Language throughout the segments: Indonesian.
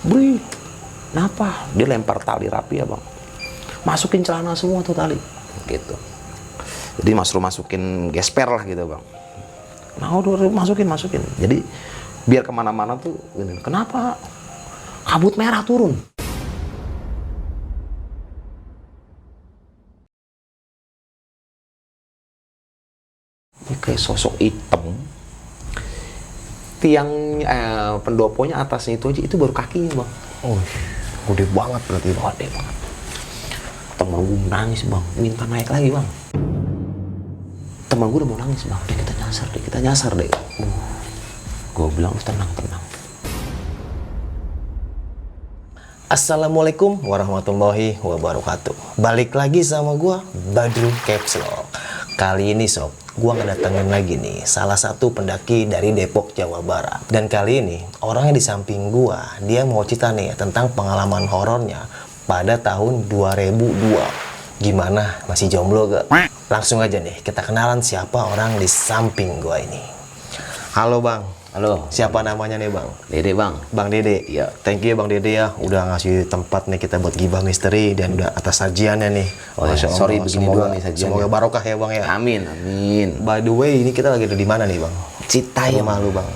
Bri, kenapa? Dia lempar tali rapi ya bang. Masukin celana semua tuh tali. Gitu. Jadi masukin gesper lah gitu bang. Nah udah masukin. Jadi biar kemana-mana tuh gini. Kenapa? Kabut merah turun. Ini kayak sosok hitam. Tiang pendoponya atasnya itu baru kakinya bang. Oh, gede banget berarti bang. Gede banget. Temen gue nangis bang, minta naik lagi bang. Temen gue udah mau nangis bang, deh kita nyasar deh. Gue bilang tenang. Assalamualaikum warahmatullahi wabarakatuh. Balik lagi sama gua Badru Caps Lock. Kali ini sob, gua ngedatengin lagi nih salah satu pendaki dari Depok, Jawa Barat. Dan kali ini orangnya di samping gua, dia mau cerita nih tentang pengalaman horornya pada tahun 2002. Gimana? Masih jomblo gak? Langsung aja nih kita kenalan siapa orang di samping gua ini. Halo bang. Halo. Siapa namanya nih bang? Dede bang. Bang Dede. Iya. Thank you ya Bang Dede ya udah ngasih tempat nih kita buat gibah misteri dan udah atas sajiannya nih. Oh ya, sorry begini doang nih sajiannya. Semoga barokah ya Bang ya. Amin. By the way ini kita lagi ada di mana nih Bang? Citayam. Rumah lu Bang.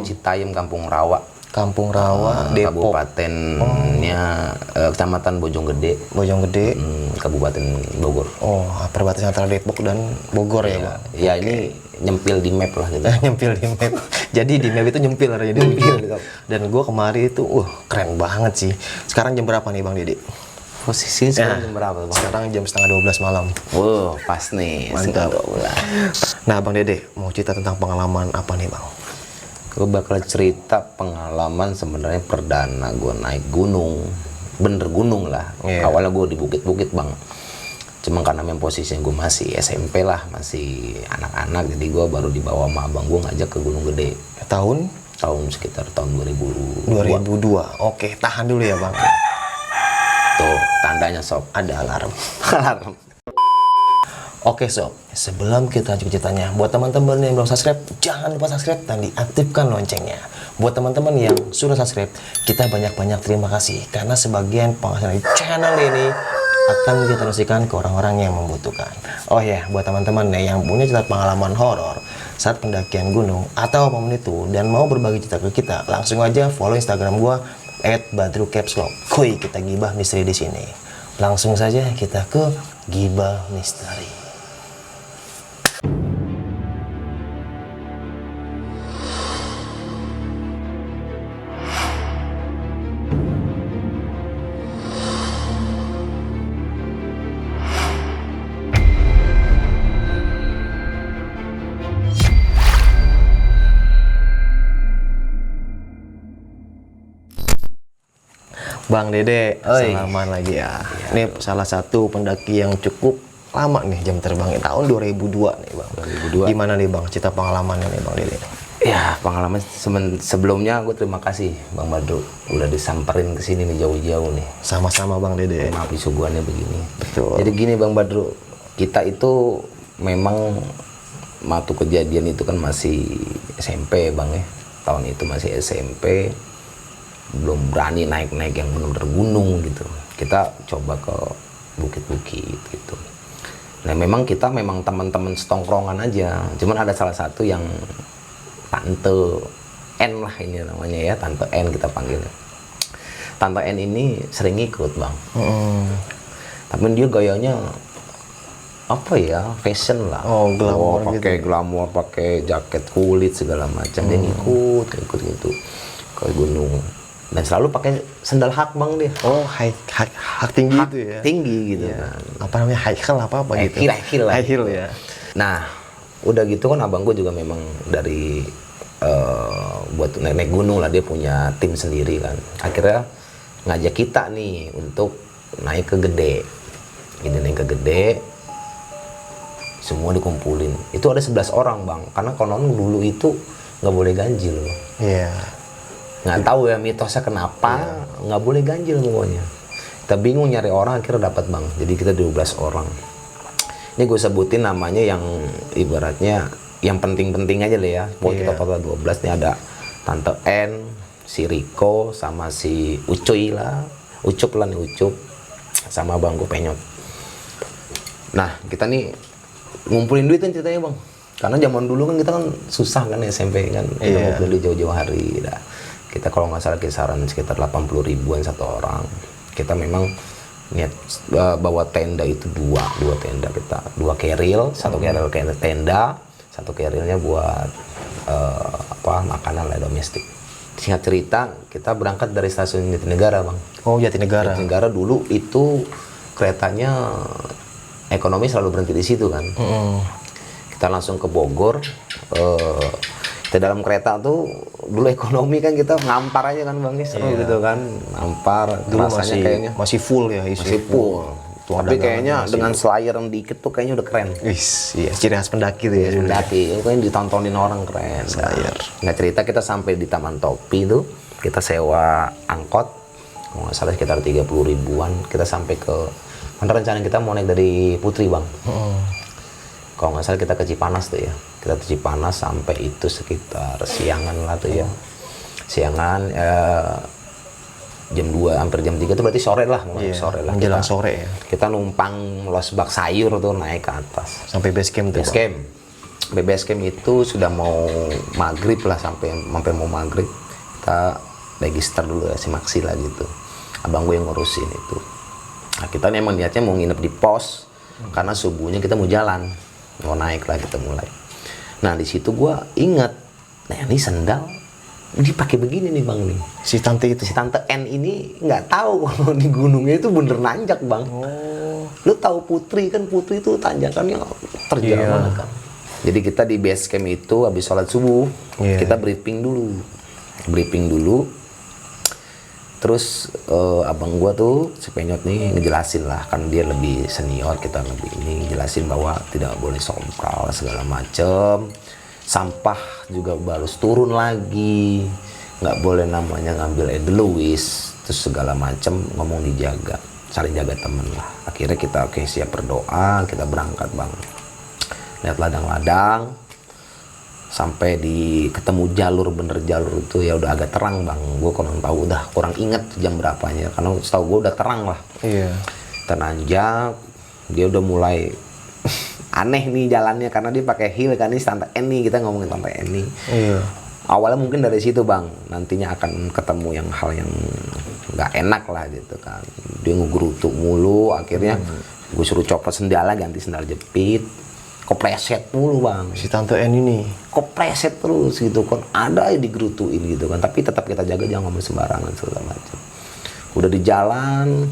Citayam, Kampung Rawa. Kampung Rawa, Depok. Kabupatennya Kecamatan Bojonggede. Bojonggede. Kabupaten Bogor. Oh, perbatasan antara Depok dan Bogor ya Bang? Ya ini nyempil di map lah gitu. Nyempil di map. Jadi di map itu nyempil artinya nyempil. Dan gue kemarin itu, keren banget sih. Sekarang jam berapa nih Bang Dede? Posisi sekarang jam berapa bang? Sekarang jam setengah 12 malam. Pas nih. Mantap. 12. Nah Bang Dede, mau cerita tentang pengalaman apa nih Bang? Gue bakal cerita pengalaman sebenarnya perdana gue naik gunung. Bener gunung lah. Yeah. Awalnya gue di bukit-bukit bang. Cuma karena memang posisinya gue masih SMP lah, masih anak-anak, jadi gue baru dibawa sama abang gue ngajak ke Gunung Gede. Tahun Sekitar tahun 2002. 2002. Oke, tahan dulu ya Bang. Tuh, tandanya sob, ada alarm. Alarm. Oke sob, sebelum kita lanjut ceritanya, buat teman-teman yang belum subscribe, jangan lupa subscribe dan diaktifkan loncengnya. Buat teman-teman yang sudah subscribe, kita banyak-banyak terima kasih karena sebagian penghasilan channel ini akan kita donasikan ke orang-orang yang membutuhkan. Oh ya, buat teman-teman yang punya cerita pengalaman horor saat pendakian gunung atau apapun itu dan mau berbagi cerita ke kita, langsung aja follow Instagram gua @badrukepslog. Kuy, kita gibah misteri di sini. Langsung saja kita ke gibah misteri. Bang Dede, salaman lagi ya. Ini salah satu pendaki yang cukup lama nih jam terbangnya tahun 2002 nih Bang. 2002. Gimana nih Bang cerita pengalamannya nih Bang Dede? Ya pengalaman sebelumnya gue terima kasih Bang Badru udah disamperin ke sini nih jauh-jauh nih. Sama-sama Bang Dede. Maaf isuguannya begini. Betul. Jadi gini Bang Badru, kita itu memang waktu kejadian itu kan masih SMP Bang ya. Tahun itu masih SMP. Belum berani naik-naik yang benar-benar gunung gitu. Kita coba ke bukit-bukit gitu. Nah memang kita teman-teman setongkrongan aja. Cuman ada salah satu yang Tante N lah ini namanya ya, Tante N kita panggilnya. Tante N ini sering ikut Bang. Tapi dia gayanya apa ya, fashion lah. Oh, glamor gitu. Pakai glamor, pakai jaket kulit segala macam. Dia ikut gitu ke gunung. Dan selalu pakai sendal hak Bang dia. Oh, hak tinggi itu ya. Tinggi gitu Ya. kan. Apa namanya? High heel apa gitu. High heel ya. Nah, udah gitu kan abang gue juga memang dari buat naik gunung lah, dia punya tim sendiri kan. Akhirnya ngajak kita nih untuk naik ke Gede. Ini naik ke Gede. Semua dikumpulin. Itu ada 11 orang Bang. Karena konon dulu itu nggak boleh ganjil loh. Iya. Nggak tahu ya mitosnya kenapa nggak boleh ganjil pokoknya. Kita bingung nyari orang, akhirnya dapat Bang. Jadi kita 12 orang. Ini gue sebutin namanya yang ibaratnya yang penting-penting aja lah ya. Pokoknya kita total 12 nih, ada Tante N, si Riko sama si Ucuy lah, Ucup lah nih, Ucup sama Bang gue Penyot. Nah kita nih ngumpulin duit kan ceritanya bang, karena zaman dulu kan kita kan susah kan SMP kan, kita ngumpulin duit jauh-jauh hari. Dah. Kita kalau nggak salah kisaran sekitar 80 ribuan satu orang. Kita memang niat bawa tenda itu dua tenda, kita dua keril, satu keril tenda, satu kerilnya buat makanan lah domestik. Singkat cerita, kita berangkat dari stasiun Jatinegara bang. Oh Jatinegara. Jatinegara dulu itu keretanya ekonomi selalu berhenti di situ kan. Kita langsung ke Bogor. Kita dalam kereta tuh dulu ekonomi kan kita ngampar aja kan bang, seru gitu kan, ngampar. Dulu rasanya kayaknya masih full ya, masih full. Tapi kayaknya dengan selayar yang dikit tuh kayaknya udah keren. Iya, ciri khas pendaki tuh ya. Pendaki, itu kan ditontonin orang keren. Selayar. Nggak cerita kita sampai di Taman Topi tuh, kita sewa angkot, kalau nggak salah sekitar 30 ribuan. Kita sampai ke, kan rencana kita mau naik dari Putri bang. Kalau nggak salah kita ke Cipanas tuh ya. Kita ke Cipanas sampai itu sekitar siangan lah tuh ya. Siangan jam 2 hampir jam 3 itu berarti sore lah, sore lah. Menjelang sore ya. Kita numpang losbak sayur tuh naik ke atas. Sampai base camp tuh. Base camp. Base camp itu sudah mau maghrib lah, sampai mau maghrib. Kita register dulu ya, si Maksi lah gitu. Abang gue yang ngurusin itu. Nah, kita nih emang niatnya mau nginep di pos karena subuhnya kita mau jalan. Mau naik lah kita mulai. Nah di situ gue ingat, nah ini sendal dipakai begini nih bang nih. Si tante N ini nggak tahu kalau di gunungnya itu bener nanjak bang. Lu tahu Putri kan, Putri itu tanjakannya terjal banget kan. Jadi kita di base camp itu habis sholat subuh kita briefing dulu. Terus abang gua tuh si Penyot nih ngejelasin lah, kan dia lebih senior, kita lebih ini jelasin bahwa tidak boleh sompral segala macem, sampah juga harus turun lagi, nggak boleh namanya ngambil edelweiss, terus segala macem, ngomong dijaga, saling jaga temen lah. Akhirnya kita siap berdoa, kita berangkat bang, lihat ladang-ladang. Sampai ketemu bener jalur itu ya udah agak terang bang. Gue kurang inget jam berapanya, karena setahu gue udah terang lah. Kita nanjak, dia udah mulai aneh nih jalannya karena dia pakai heel kan, ini Tante Eni, kita ngomongin Tante Eni. Awalnya mungkin dari situ bang, nantinya akan ketemu hal yang nggak enak lah gitu kan. Dia ngegerutuk mulu, akhirnya gue suruh copot sendalnya, ganti sendal jepit. Kopleset mulu bang. Si Tante N ini kopleset terus gitu kan, ada yang digerutuin gitu kan, tapi tetap kita jaga jangan ngomong sembarangan segala macam. Udah di jalan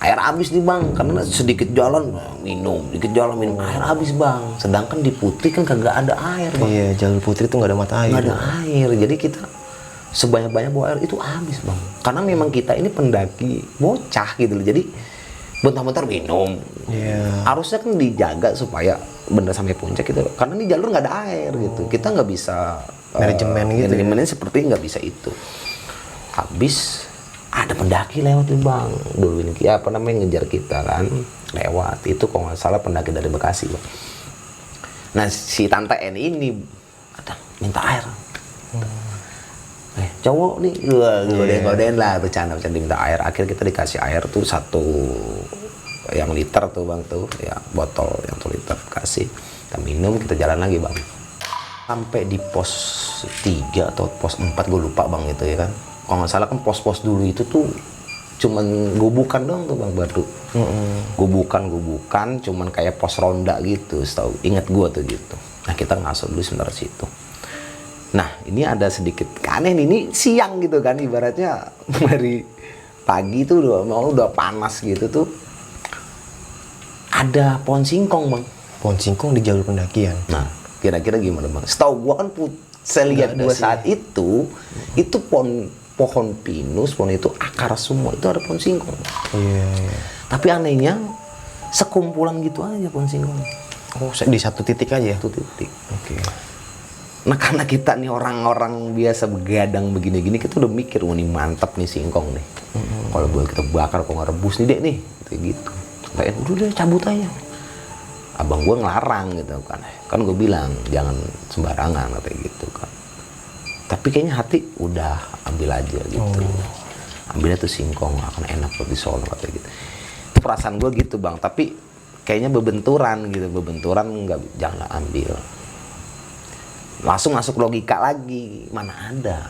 air habis nih bang, karena sedikit jalan minum, air habis bang. Sedangkan di Putri kan kagak ada air bang. Iya, jalur Putri tuh nggak ada mata air. Nggak ada air, jadi kita sebanyak-banyak bawa air itu habis bang. Karena memang kita ini pendaki bocah gitu loh, jadi bentar-bentar minum. Harusnya kan dijaga supaya bener sampai puncak gitu, karena di jalur nggak ada air gitu. Kita nggak bisa manajemennya seperti nggak bisa itu. Habis ada pendaki lewat nih bang, dulu ini ngejar kita kan, lewat itu kalau nggak salah pendaki dari Bekasi bang. Nah si Tante N ini minta air. Cowok nih godain lah, bercanda minta air. Akhirnya kita dikasih air tuh 1 yang liter tuh bang tuh ya, botol yang 1 liter kasih, kita minum, kita jalan lagi bang sampai di pos 3 atau pos 4 gue lupa bang itu ya kan. Kalau nggak salah kan pos-pos dulu itu tuh cuman gubukan doang tuh bang, batu gubukan cuman kayak pos ronda gitu, setahu ingat gue tuh gitu. Nah kita ngasuh dulu sebentar situ. Nah ini ada sedikit aneh nih, ini siang gitu kan, ibaratnya dari pagi tuh udah panas gitu tuh. Ada pohon singkong bang. Pohon singkong di jalur pendakian. Nah kira-kira gimana bang? Setahu gua kan saya lihat gua saat itu pohon pinus, pohon itu akar semua, itu ada pohon singkong. Tapi anehnya sekumpulan gitu aja pohon singkong. Oh di satu titik aja? Satu titik. Nah karena kita nih orang-orang biasa begadang begini-gini, kita udah mikir, wah ini mantap nih singkong nih. Kalau boleh kita bakar, kalau nggak rebus nih dek nih, kayak gitu. Kayak udah cabut aja. Abang gue ngelarang gitu kan. Kan gue bilang jangan sembarangan kayak gitu kan. Tapi kayaknya hati udah ambil aja gitu. Ambilnya tuh singkong, akan enak buat di sono katanya gitu. Itu perasaan gue gitu bang, tapi kayaknya bebenturan gitu, nggak, jangan ambil. Langsung masuk logika lagi, mana ada.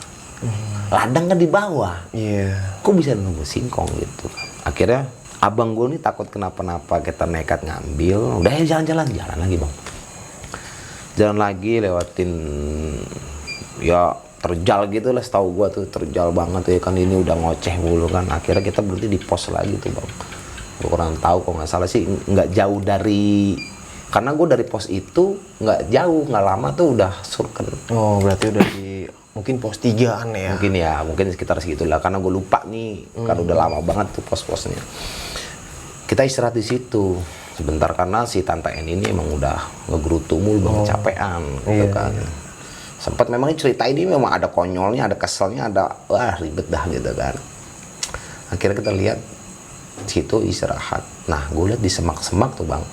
Ladang kan di bawah. Iya. Kok bisa nunggu singkong gitu kan. Akhirnya abang gue nih takut kenapa-napa, kita nekat ngambil. Udah ya jalan lagi bang. Jalan lagi lewatin ya terjal gitu lah, setahu gua tuh terjal banget ya kan, ini udah ngoceh mulu kan. Akhirnya kita berhenti di pos lagi tuh bang. Gua kurang tahu, kok nggak salah sih nggak jauh dari, karena gua dari pos itu nggak jauh, nggak lama tuh udah surken. Oh, berarti udah di mungkin pos 3-an ya. Mungkin sekitar segitulah, karena gue lupa nih karena udah lama banget tuh pos-posnya. Kita istirahat di situ sebentar karena si Tante N ini emang udah ngegerutu mulu bang, kecapean gitu kan. Sempat memang cerita ini memang ada konyolnya, ada keselnya, ada wah ribet dah gitu kan. Akhirnya kita lihat situ istirahat. Nah, gue lihat di semak-semak tuh bang.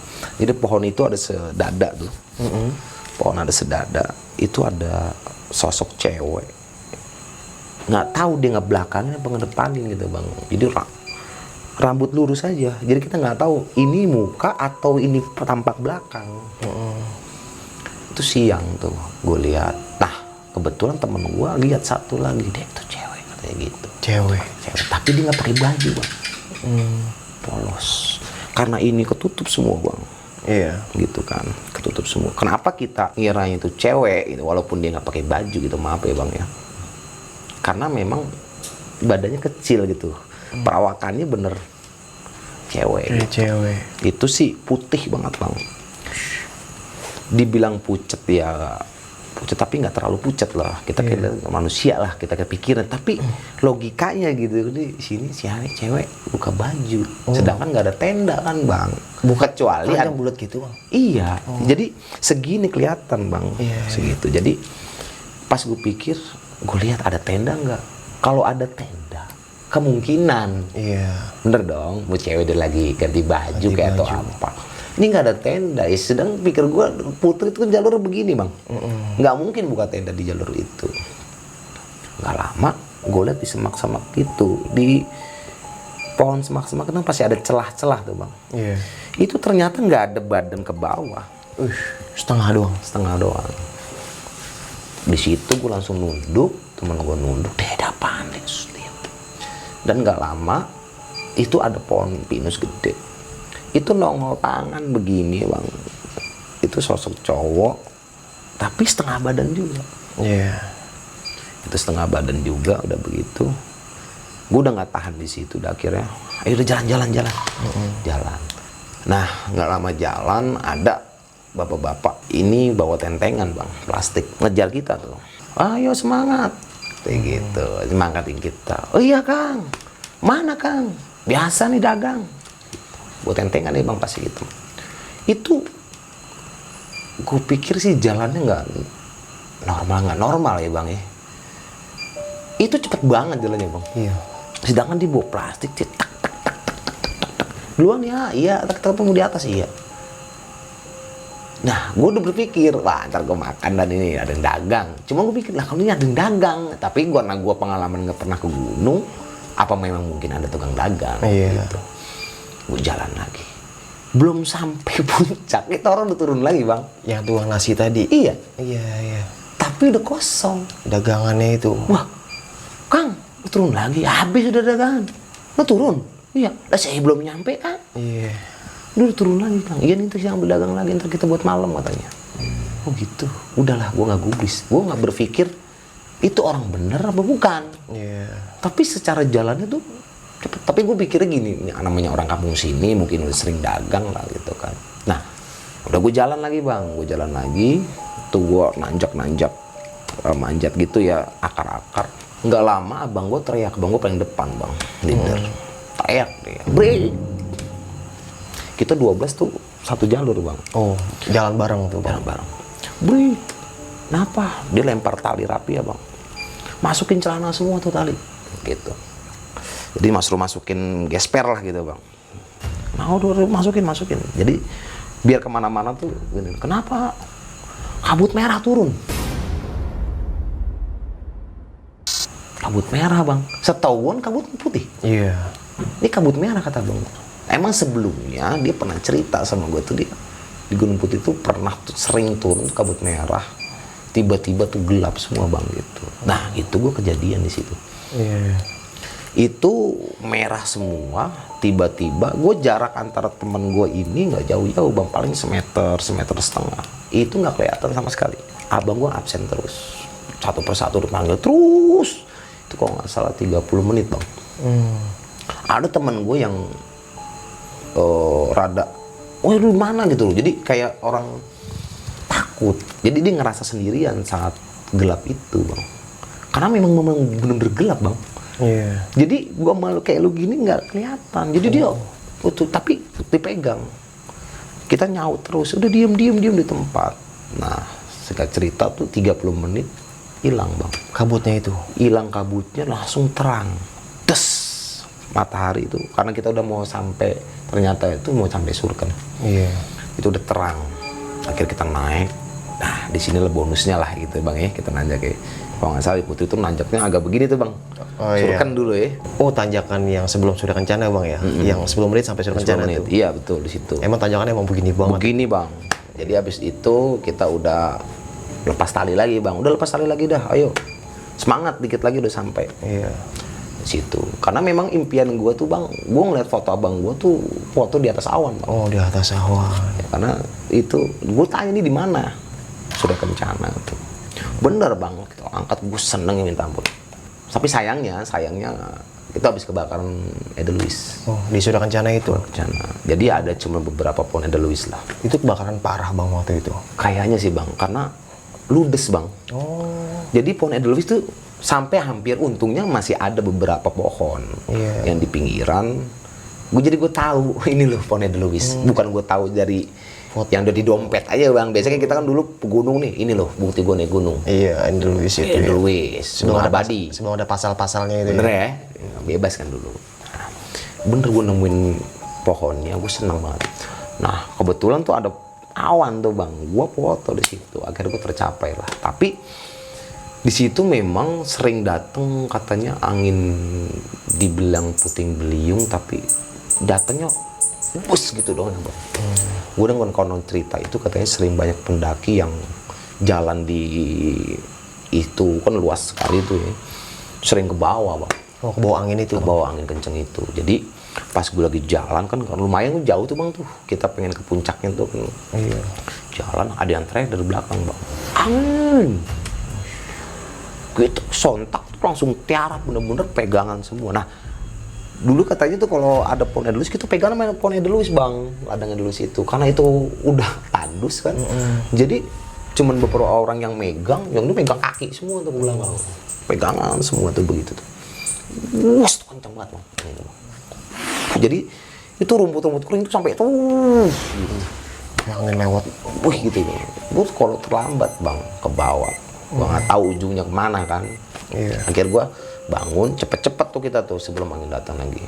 Jadi pohon itu ada sedada tuh. Pohon ada sedada. Itu ada sosok cewek. Nggak tahu dia ngebelakangin apa ngedepanin gitu bang. Jadi rambut lurus aja. Jadi kita nggak tahu ini muka atau ini tampak belakang. Itu siang tuh gue lihat. Nah kebetulan temen gue lihat satu lagi, dia itu cewek katanya gitu. Cewek. Tapi dia nggak pakai baju bang. Polos. Karena ini ketutup semua bang. Iya. Gitu kan, ketutup semua. Kenapa kita ngiranya itu cewek gitu, walaupun dia nggak pakai baju gitu, maaf ya bang ya. Karena memang badannya kecil gitu. Perawakannya bener cewek. Gitu. Cewek. Itu sih putih banget bang. Dibilang pucet ya pucet, tapi nggak terlalu pucet lah. Kita kayak manusia lah, kita kepikiran. Tapi logikanya gitu, di sini si Hani cewek buka baju, sedangkan nggak ada tenda kan bang. Kecuali yang bulat gitu bang. Iya. Jadi segini kelihatan bang, segitu. Jadi pas gue pikir, gue lihat ada tenda nggak? Kalau ada tenda, kemungkinan. Bener dong, bu cewek dia lagi ganti baju kayak atau apa. Ini nggak ada tenda, ya sedang pikir gue Putri itu kan jalur begini bang, nggak mungkin buka tenda di jalur itu. Nggak lama, gue lihat di semak-semak gitu, di pohon semak-semak itu pasti ada celah-celah tuh bang. Itu ternyata nggak ada badan ke bawah, setengah doang. Di situ gue langsung nunduk, temen gue nunduk, dia apaan deh, dan nggak lama itu ada pohon pinus gede. Itu nongol tangan begini bang, itu sosok cowok tapi setengah badan juga. Itu setengah badan juga, udah begitu gue udah nggak tahan di situ, udah akhirnya ayo udah jalan. Jalan. Nah nggak lama jalan, ada bapak-bapak ini bawa tentengan bang, plastik, ngejar kita tuh, ayo semangat kayak gitu, semangatin kita. Oh iya kang, mana kang, biasa nih dagang, buat tentengan nih bang, pasti gitu. Itu gue pikir sih jalannya nggak normal ya bang ya. Itu cepet banget jalannya bang. Sedangkan dia bawa plastik, tak duluan ya, iya, tak ketemu di atas iya. Nah, gue udah berpikir, wah ntar gue makan dan ini ada yang dagang. Cuma gue pikir, lah kalau ini ada yang dagang. Tapi karena gue pengalaman nggak pernah ke gunung, apa memang mungkin ada tukang dagang gitu. Gue jalan lagi, belum sampai puncak kita orang udah turun lagi bang. Yang tukang nasi tadi. Iya. Tapi udah kosong dagangannya itu. Wah kang, lu turun lagi, habis udah dagangan. Lu turun? Iya. Lah saya belum nyampe kan. Udah turun lagi kang. Iya nih yang berdagang lagi, ntar kita buat malam katanya. Oh gitu. Udahlah, gue nggak gubris, gue nggak berpikir itu orang bener apa bukan. Tapi secara jalannya tuh cepet. Tapi gue pikirnya gini, namanya orang kampung sini mungkin udah sering dagang lah gitu kan. Nah udah gue jalan lagi bang, tuh gue nanjak manjat gitu ya, akar-akar. Nggak lama abang gue teriak, abang gue paling depan bang, leader. Teriak dia, Bre. Kita 12 tuh satu jalur bang. Jalan bareng tuh bang. Jalan bareng. Bre, kenapa? Dia lempar tali rapi ya bang, masukin celana semua tuh tali gitu. Jadi masukin gesper lah gitu bang. Mau masukin. Jadi biar kemana-mana tuh gini. Kenapa kabut merah turun? kabut merah bang. Setahuan kabut putih. Iya. Ini kabut merah kata bang. Emang sebelumnya dia pernah cerita sama gue tuh, dia di Gunung Putih tuh pernah sering turun kabut merah. Tiba-tiba tuh gelap semua bang gitu. Nah itu gue kejadian di situ. Iya. Itu merah semua. Tiba-tiba gue jarak antara teman gue ini nggak jauh-jauh bang, paling semeter setengah. Itu nggak kelihatan sama sekali. Abang gue absen terus. Satu persatu dipanggil terus. Itu kalau nggak salah 30 menit bang. Ada teman gue yang rada, oh lu mana gitu loh. Jadi kayak orang takut. Jadi dia ngerasa sendirian saat gelap itu bang. Karena memang bener-bener gelap bang. Iya. Jadi gua malu kayak lu gini nggak kelihatan. Jadi dia utuh tapi dipegang. Kita nyaut terus. Udah diem di tempat. Nah singkat cerita tuh 30 menit hilang bang. Kabutnya itu. Hilang kabutnya langsung terang. Des. Matahari itu karena kita udah mau sampai, ternyata itu mau sampai Surken. Iya. Itu udah terang. Akhirnya kita naik. Nah di sini lah bonusnya lah gitu bang ya, kita nanjak ya. Kalau nggak salah di Putri itu nanjaknya agak begini tuh bang. Oh, Surken iya. dulu ya. Oh, tanjakan yang sebelum Surya Kencana bang ya? Yang 10 menit sampai Surya 10 Kencana menit. tuh. Iya betul di situ. Emang tanjakannya emang begini banget. Begini bang. Jadi habis itu kita udah lepas tali lagi bang. Udah lepas tali lagi dah. Ayo semangat dikit lagi udah sampai. Iya. Situ karena memang impian gue tuh bang, gue ngeliat foto abang gue tuh foto di atas awan bang. Oh, di atas awan. Ya, karena itu gue tanya ini di mana Surya Kencana tuh. Bener bang, kita angkat, gue seneng ya minta ampun. Tapi sayangnya kita habis kebakaran Edelweiss. Oh, di Surya Kencana itu. Kencana. Jadi ada cuma beberapa pohon Edelweiss lah. Itu kebakaran parah bang waktu itu. Kayaknya sih bang, karena ludes bang. Oh. Jadi pohon Edelweiss tuh sampai hampir, untungnya masih ada beberapa pohon Iya. yang di pinggiran. Jadi gue tahu ini loh pohon Edelweiss. Bukan gue tahu dari yang udah di dompet aja bang. Biasanya kita kan dulu gunung nih, ini loh bukti gue nih gunung. Iya, Edelweiss itu. Ya. Edelweiss, sebelum ada Badi. Sebelum ada pasal-pasalnya itu. Bener Ya. ya, bebas kan dulu. Nah, bener gue nemuin pohonnya, gue seneng banget. Nah kebetulan tuh ada awan tuh bang, gue foto di situ. Akhirnya gue tercapai lah. Tapi di situ memang sering datang katanya angin, dibilang puting beliung, tapi datangnya bus gitu doang bang. Gue dengan konon cerita itu katanya sering banyak pendaki yang jalan di itu kan luas sekali tuh ya, sering ke bawah bang. Oh, ke bawah angin itu. Ke bawah angin kenceng itu. Jadi pas gue lagi jalan kan lumayan jauh tuh bang tuh, kita pengen ke puncaknya tuh kan. Iya. Jalan ada yang teriak dari belakang bang, angin. Gitu sontak tuh langsung tiarap, bener-bener pegangan semua. Nah dulu katanya tuh kalau ada pohon Edelweiss kita pegangan sama pohon Edelweiss bang, ladang Edelweiss itu, karena itu udah tandus kan. Jadi cuman beberapa orang yang megang, yang itu megang kaki semua tuh pulang bang, pegangan semua tuh begitu tuh. Wus tuh kencang banget bang. Jadi itu rumput-rumput kering itu sampai tuh gitu. Angin lewat. Wih gitu bang. Gue kalau terlambat bang ke bawah, gue nggak tahu ujungnya kemana kan. Iya. Akhirnya gue bangun cepet-cepet tuh kita tuh sebelum angin datang lagi.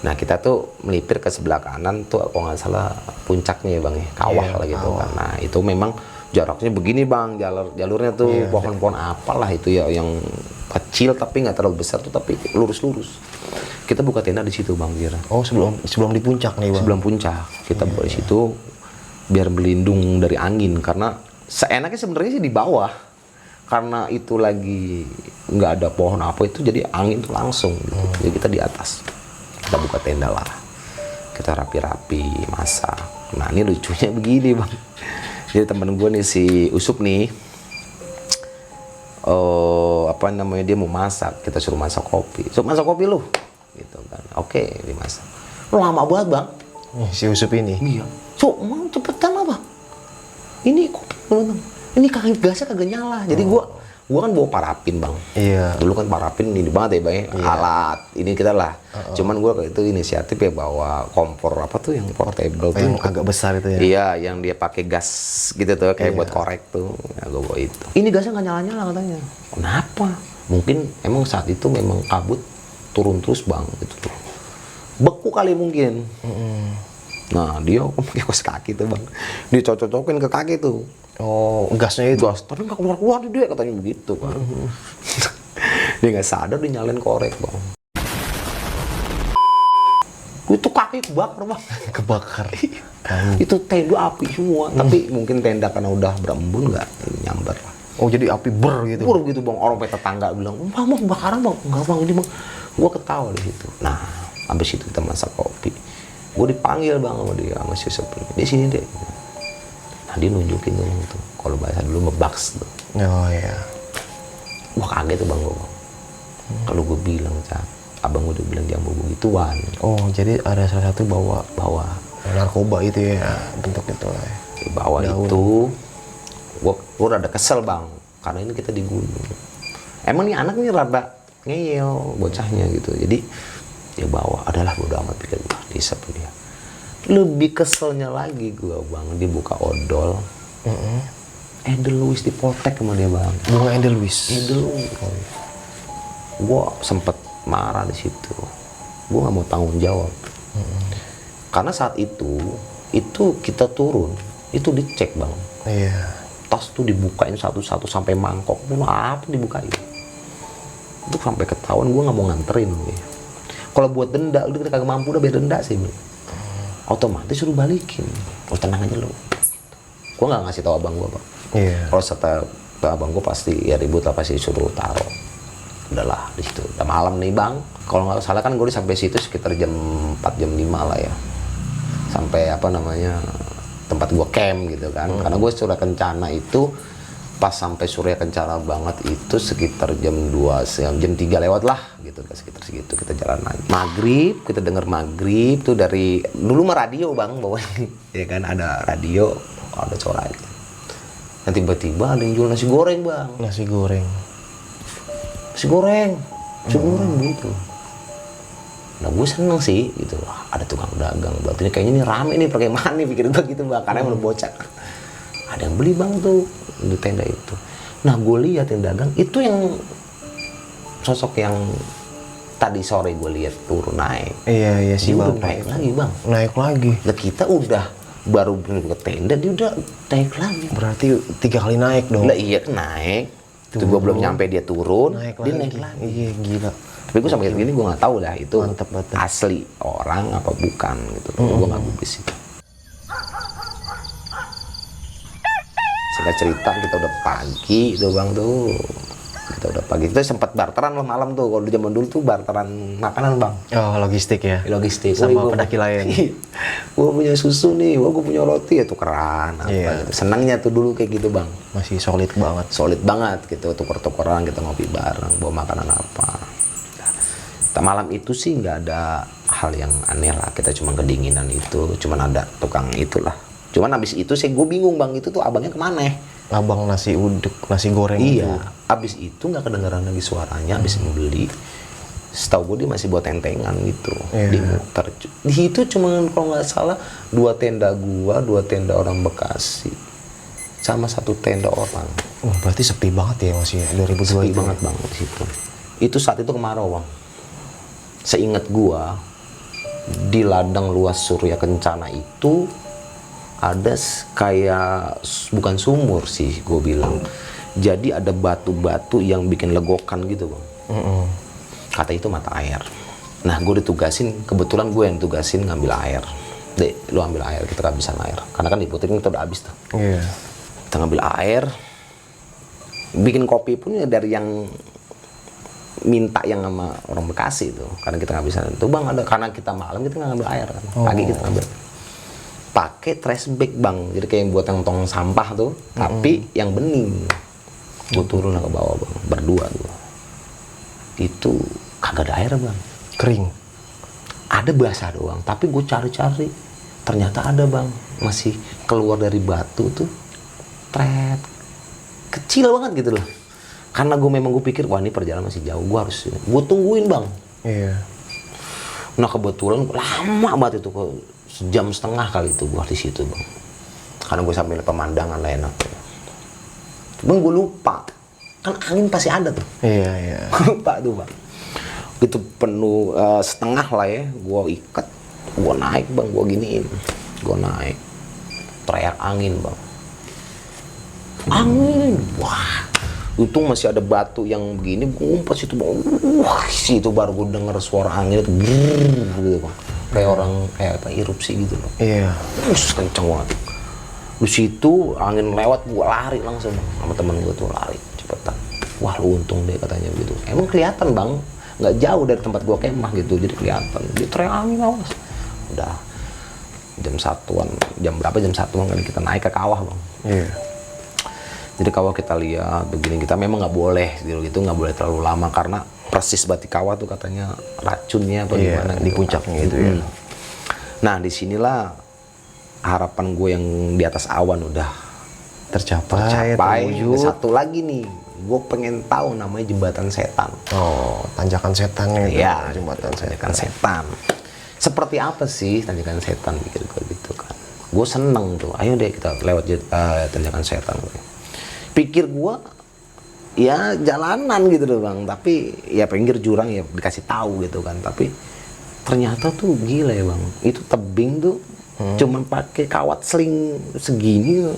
Nah kita tuh melipir ke sebelah kanan tuh kalau nggak salah puncaknya ya bang ya, kawah Iya, lah gitu kawah. kan. Nah itu memang jaraknya begini bang, jalurnya tuh Iya, pohon-pohon apalah itu ya, yang kecil tapi nggak terlalu besar tuh, tapi lurus-lurus. Kita buka tenda di situ bang kira. Oh, sebelum di puncak nih bang. Sebelum puncak kita buka di situ biar berlindung dari angin, karena seenaknya sebenarnya sih di bawah, karena itu lagi nggak ada pohon apa itu, jadi angin tuh langsung gitu. Jadi kita di atas, kita buka tenda lah, kita rapi-rapi masak. Nah ini lucunya begini bang, jadi temen gue nih si Usup nih, apa namanya, dia mau masak, kita suruh masak kopi. Suruh masak kopi lu gitu kan. Oke dimasak. Lama banget bang. Si Usup ini. Iya. So, mau cepetan apa? Ini kopi teman-teman. Ini kagak, gasnya kagak nyala. Jadi gua kan bawa parafin bang. Iya. Dulu kan parafin ini banget ya bang. Alat ini kita lah. Cuman gua itu inisiatif ya bawa kompor apa tuh yang portable tuh. Yang agak besar itu ya. Iya, yang dia pakai gas gitu tuh kayak buat korek tuh. Ya gua bawa itu. Ini gasnya nggak nyala-nyala katanya. Kenapa? Mungkin emang saat itu memang kabut turun terus bang gitu tuh. Beku kali mungkin. Nah dia pakai kaos kaki tuh bang, dia cocok-cocokin ke kaki tuh. Oh, gasnya itu. Gas, tapi nggak keluar-keluar dia katanya begitu kan. Dia nggak sadar dia nyalain korek bang. Itu kaki kebakar bang. Kebakar. Itu tenda api semua. Tapi mungkin tenda karena udah berembun nggak nyamber. Oh jadi api ber gitu. Pur gitu bang. Orang tetangga bilang, bang bakaran bang. Enggak bang ini bang. Gua ketawa di situ. Nah habis itu kita masak kopi. Gue dipanggil bang sama dia sama si Sepri. Di sini deh. Nah dia nunjukin tuh. Kalau bahasa dulu ngebaks tuh. Oh iya. Wah kaget tuh bang gue bang. Kalau gue bilang cak. Abang udah bilang jangan bawa begituan. Oh jadi ada salah satu bawa narkoba itu ya bentuk itu. Di bawah Daun. itu, gue rada kesel bang, karena ini kita di gunung. Emang nih anak nih rada ngeyel bocahnya gitu. Jadi dia bawa, adalah bodo amat pikir gue, disep dia. Lebih keselnya lagi gue bang, dibuka odol. Edelweiss dipoltek sama dia bang. Bunga Edelweiss. Edelweiss. Gue sempet marah di situ. Gue nggak mau tanggung jawab. Karena saat itu kita turun, itu dicek bang. Iya. Tas tuh dibukain satu-satu sampai mangkok pun apa dibukain. Itu sampai ketahuan gue nggak mau nganterin. Kalau buat denda, udah kita kagak mampu udah biar denda sih. Otomatis suruh balikin. Oh tenang aja lo. Gue nggak ngasih tahu abang gue bang. Iya. Kalau setelah abang gue pasti ya ribut lah, pasti suruh taruh. Udahlah di situ. Udah malam nih bang. Kalau nggak salah kan gue sampai situ sekitar jam 4 jam 5 lah ya. Sampai apa namanya tempat gue camp gitu kan. Karena gue Surya Kencana itu pas sampai Surya Kencana banget itu sekitar jam 2 jam 3 lewat lah gitu, sekitar segitu kita jalan lagi. Maghrib kita denger maghrib tuh dari dulu mah radio bang bawa ya kan, ada radio, ada suara aja. Dan tiba-tiba ada yang jual nasi goreng bang. Nasi goreng. Nasi goreng gitu. Nah gue seneng sih gitu, wah ada tukang dagang, berarti ini kayaknya ini rame nih, pakai mana nih pikir gue gitu bang, karena belum bocah. Ada yang beli bang tuh di tenda itu. Nah gue lihat yang dagang itu yang sosok yang tadi sore gue lihat turun naik. Iya si Dia udah bapak naik itu. lagi bang. Naik lagi. Nah kita udah baru ke tenda dia udah naik lagi. Berarti 3 kali naik dong. Nah iya naik. Itu gue belum nyampe dia turun, dia naik lagi. Iya gila. Tapi gue sampai gini gue nggak tahu dah itu Mantep banget. asli orang apa bukan gitu. Gue nggak gubris itu. Singkat cerita kita udah pagi tuh bang tuh. Kita udah pagi. Kita sempat barteran loh malam tuh. Kalau di zaman dulu tuh barteran makanan bang. Oh logistik ya. Logistik. Sama pendaki lain. Gue punya susu nih, gue punya roti ya tukeran apa Iya. gitu. Senangnya tuh dulu kayak gitu bang. Masih solid banget. Solid banget gitu, tuker-tukeran, kita ngopi bareng, bawa makanan apa. Nah, malam itu sih nggak ada hal yang aneh lah, kita cuma kedinginan itu, cuman ada tukang itulah. Cuman abis itu sih gue bingung bang, itu tuh abangnya kemana? Abang nasi uduk, nasi goreng Iya, itu. abis itu nggak kedengeran lagi suaranya, abis membeli. Setahu gue dia masih buat tentengan gitu, Iya. di muter. Di situ cuma kalau nggak salah 2 tenda gua, 2 tenda orang Bekasi, sama 1 tenda orang. Oh, berarti sepi banget ya masih ya, 2002 Sepi itu. banget bang di situ. Itu saat itu kemarau bang. Seingat gua di ladang luas Surya Kencana itu ada kayak bukan sumur sih gue bilang. Jadi ada batu-batu yang bikin legokan gitu bang. Kata itu mata air. Nah gue ditugasin, kebetulan gue yang tugasin ngambil air. Dek, lu ambil air, kita kehabisan air. Karena kan di putih kita udah habis tuh. Iya. Kita ngambil air, bikin kopi pun ya dari yang minta yang sama orang Bekasi itu, karena kita nggak bisa itu bang, ada karena kita malam kita nggak ngambil air kan, pagi kita ngambil pakai trash bag bang, jadi kayak buat yang tong sampah tuh, tapi yang bening. Gue turun ke bawah bang, berdua tuh, itu kagak ada air bang, Kering. ada basah doang, tapi gue cari-cari ternyata ada bang, masih keluar dari batu tuh, tret kecil banget gitu loh. Karena gue memang gue pikir wah ini perjalanan masih jauh, gue harus gue tungguin bang. Iya. Nah kebetulan lama banget itu, sejam setengah kali itu gue di situ bang. Karena gue sambil pemandangan lah enak. Bang gue lupa, kan angin pasti ada tuh. Iya, iya. Gue lupa tuh bang. Itu penuh setengah lah ya, gue ikat, gue naik bang, gue giniin, gue naik, teriak angin bang. Angin, wah. Untung masih ada batu yang begini, gue ngumpet situ bang. Situ baru gue denger suara angin itu brrrr, gitu bang. Kayak orang kayak apa erupsi gitu bang. Iya. Kenceng banget. Di situ angin lewat, gue lari langsung bang. Sama temen gue tuh lari cepetan. Wah lu untung deh katanya gitu. Emang kelihatan bang, nggak jauh dari tempat gue kemah gitu, jadi kelihatan. Dia teriak angin awas. Udah jam 1-an, jam berapa jam 1-an kan kita naik ke kawah bang. Iya. Jadi kawah kita lihat begini, kita memang nggak boleh gitu nggak boleh terlalu lama karena persis batik kawah tuh katanya racunnya apa Iya, gimana di gitu. puncaknya itu ya. Nah disinilah harapan gue yang di atas awan udah Tercapai. capai. terwujud. Satu lagi nih, gue pengen tahu namanya jembatan setan. Oh, tanjakan setannya itu. Iya, Jembatan tanjakan setan. setan. Seperti apa sih tanjakan setan pikir gue gitu kan. Gue seneng tuh, ayo deh kita lewat tanjakan setan. Pikir gue ya jalanan gitu loh bang, tapi ya pinggir jurang ya dikasih tahu gitu kan. Tapi ternyata tuh gila ya bang, itu tebing tuh cuman pakai kawat seling segini,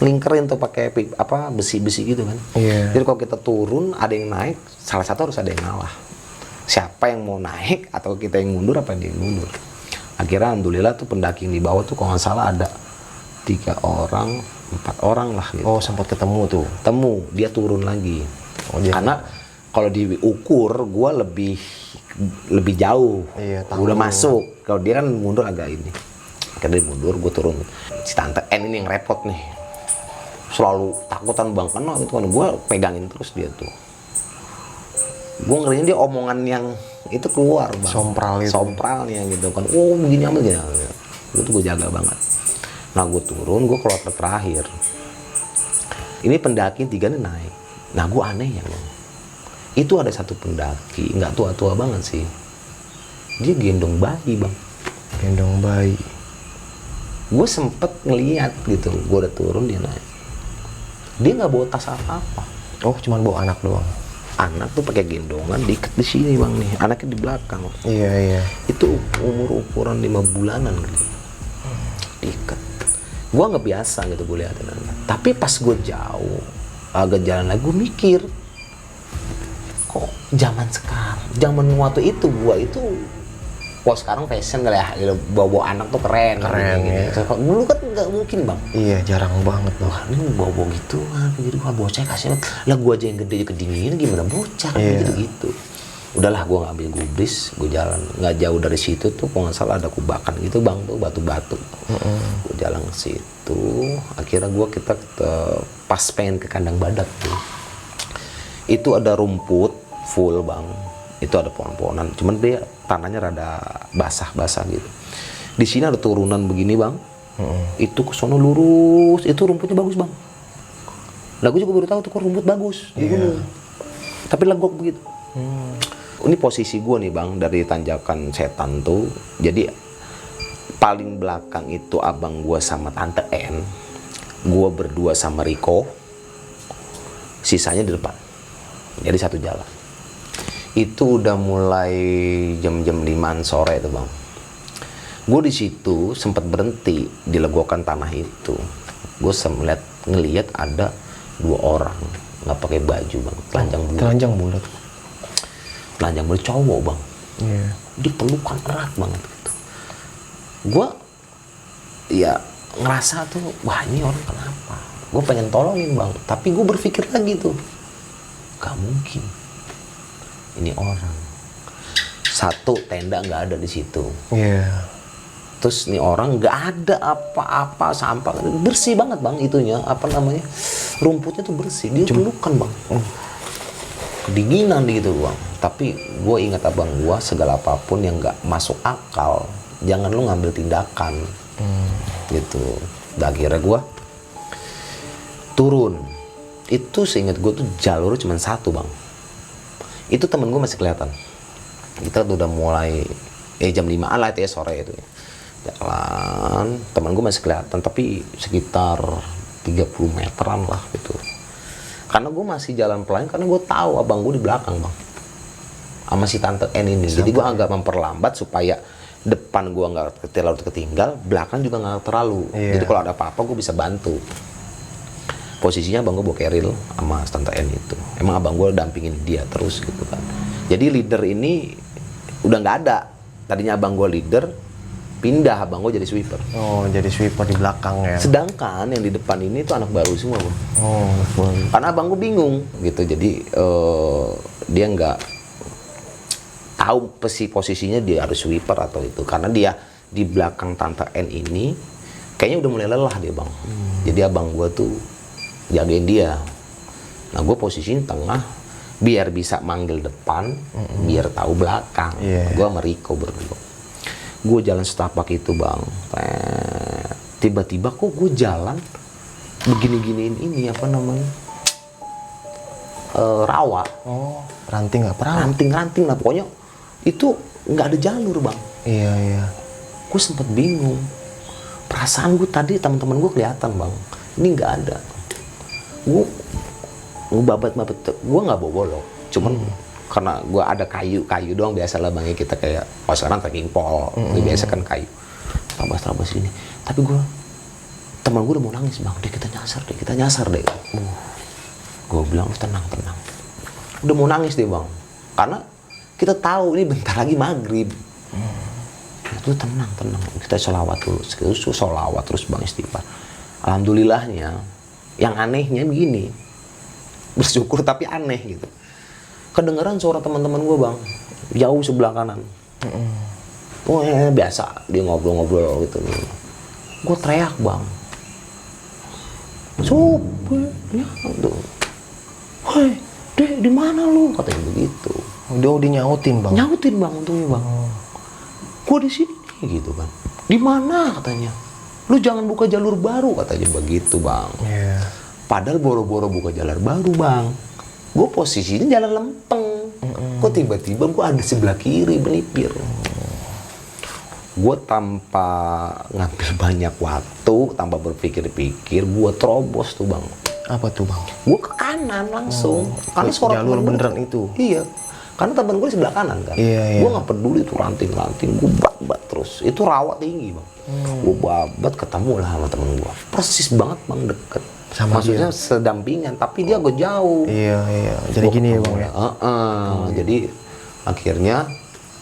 lingkerin tuh pakai apa besi-besi gitu kan. Iya. Jadi kalau kita turun ada yang naik, salah satu harus ada yang ngalah. Siapa yang mau naik atau kita yang mundur apa dia yang mundur. Akhirnya alhamdulillah tuh pendaki yang di bawah tuh kalau nggak salah ada 3 orang, 4 orang lah gitu. Oh, sempat ketemu tuh. Temu, dia turun lagi. Oh, dia- Karena kalau diukur gua lebih jauh. Iya, Gua udah tanggung. masuk. Kalau dia kan mundur agak ini. Akhirnya dia mundur, gue turun. Si tante N ini yang repot nih. Selalu takutan bang, karena gitu kan gue pegangin terus dia tuh. Gue ngerinya dia omongan yang itu keluar bang. Sompral itu. Sompralnya gitu kan. Oh begini amat gini. Itu gue jaga banget. Nah gue turun, gue keluar terakhir. Ini pendaki 3 nih naik. Nah gue aneh ya bang. Itu ada satu pendaki, nggak tua-tua banget sih. Dia gendong bayi bang. Gendong bayi. Gue sempet ngeliat gitu, gue udah turun dia naik. Dia nggak bawa tas apa-apa. Oh, cuman bawa anak doang. Anak tuh pakai gendongan diikat di sini bang nih, anaknya di belakang. Iya, iya. Itu ukuran 5 bulanan gitu. Diikat. Gue nggak biasa gitu gue liatin anak. Tapi pas gue jauh, agak jalan lagi gue mikir, kok zaman sekarang, zaman waktu itu gue itu, wah sekarang fashion kali ya, gitu, bawa anak tuh keren. Keren, gitu. ya. Kalau dulu kan nggak mungkin bang. Iya, jarang banget loh. Wah ini bawa gitu kan, jadi wah bocah kasih lah gue aja yang gede kedingin gimana bocah kan Iya. gitu. Udahlah gue ngambil gubris, gue jalan nggak jauh dari situ tuh kalau nggak salah ada kubakan gitu bang tuh batu-batu. Gue jalan ke situ, akhirnya kita pas pengen ke kandang badak tuh. Itu ada rumput full bang, itu ada pohon-pohonan, cuman dia tanahnya rada basah-basah gitu. Di sini ada turunan begini bang. Itu ke sono lurus, itu rumputnya bagus bang. Lah gue juga baru tahu tuh kok rumput bagus di gunung. Tapi legok begitu. Ini posisi gue nih bang dari tanjakan setan tuh. Jadi paling belakang itu abang gue sama tante N. Gue berdua sama Riko. Sisanya di depan. Jadi satu jalan. Itu udah mulai jam-jam 5-an sore tuh bang. Gue di situ sempat berhenti di legokan tanah itu. Gue ngeliat ada 2 orang nggak pakai baju bang, telanjang bulat. Telanjang bulat. Telanjang bulat cowok bang. Iya. Dia pelukan erat banget gitu. Gue ya ngerasa tuh, wah ini orang kenapa? Gue pengen tolongin bang, tapi gue berpikir lagi tuh, gak mungkin. Ini orang. Satu tenda nggak ada di situ. Iya. Terus nih orang nggak ada apa-apa, sampah bersih banget bang itunya, apa namanya, rumputnya tuh bersih. Dia pelukan bang, kedinginan gitu bang. Tapi gue ingat abang gue, segala apapun yang nggak masuk akal jangan lu ngambil tindakan. Gitu. Dan akhirnya gue turun. Itu seingat gue tuh jalurnya cuma satu bang. Itu temen gue masih kelihatan. Kita tuh udah mulai jam 5-an lah itu ya, sore itu ya. Jalan, temen gue masih kelihatan, tapi sekitar 30 meteran lah gitu. Karena gue masih jalan pelan, karena gue tahu abang gue di belakang bang, sama si tante N ini. Jadi gue agak memperlambat supaya depan gue nggak terlalu ketinggal, belakang juga nggak terlalu. Iya. Jadi kalau ada apa-apa gue bisa bantu. posisinya abang gue bawa keril sama tante N itu. Emang abang gue dampingin dia terus gitu kan. Jadi leader ini udah nggak ada. Tadinya abang gue leader, pindah abang gue jadi sweeper. Oh, jadi sweeper di belakang ya. Sedangkan yang di depan ini tuh anak baru semua, Bang. Oh, betul. Karena abang gue bingung gitu. Jadi dia nggak tahu posisinya dia harus sweeper atau itu. Karena dia di belakang tante N ini kayaknya udah mulai lelah dia, Bang. Jadi abang gue tuh jagain dia. Nah, gue posisinya tengah biar bisa manggil depan, biar tahu belakang. Gue sama Riko berdua. Gue jalan setapak itu, Bang. Tiba-tiba kok gue jalan begini-giniin ini apa namanya? Rawa. Oh, ranting nggak pernah. Ranting-ranting lah pokoknya. Itu nggak ada jalur, Bang. Iya. Gue sempet bingung. Perasaan gue tadi teman-teman gue kelihatan, Bang. Ini nggak ada. Gue babat-babat. Gue nggak bawa golok. Cuman karena gue ada kayu doang biasalah, Bang, ya kita kayak sekarang trekking pole. Biasa kan kayu. Terabas ini. Tapi teman gue udah mau nangis, Bang. Kita nyasar deh. Gue bilang tenang. Udah mau nangis deh, Bang. Karena kita tahu ini bentar lagi maghrib. Itu tenang. Kita sholawat dulu. Sholawat terus, Bang, istighfar. Alhamdulillahnya, yang anehnya begini. Bersyukur tapi aneh gitu. Kedengeran suara teman-teman gue, Bang. Jauh sebelah kanan. Biasa dia ngobrol-ngobrol gitu. Gue teriak, Bang. Ya, tuh. Hei, Dek, di mana lu? Katanya begitu. Dia nyautin, Bang. Nyautin, Bang, untungnya, Bang. Gua di sini nih, gitu kan. Di mana katanya? Lu jangan buka jalur baru, katanya begitu, Bang. Iya. Padahal boro-boro buka jalur baru, Bang. Gue posisinya jalan lempeng. Kok tiba-tiba gue ada sebelah kiri melipir. Gue tanpa ngambil banyak waktu, tanpa berpikir-pikir, gue terobos tuh, Bang. Apa tuh, Bang? Gue ke kanan langsung. Karena suara jalur temen beneran gua, itu. Iya. Karena temen gue di sebelah kanan kan. Iya. Gue nggak peduli itu ranting-ranting. Gue babat terus. Itu rawa tinggi, Bang. Gue babat ketemu lah sama temen gue. Persis banget, Bang, deket. Maksudnya sedampingan, tapi dia agak jauh. Iya. Jadi gini ya, Bang, ya? Jadi akhirnya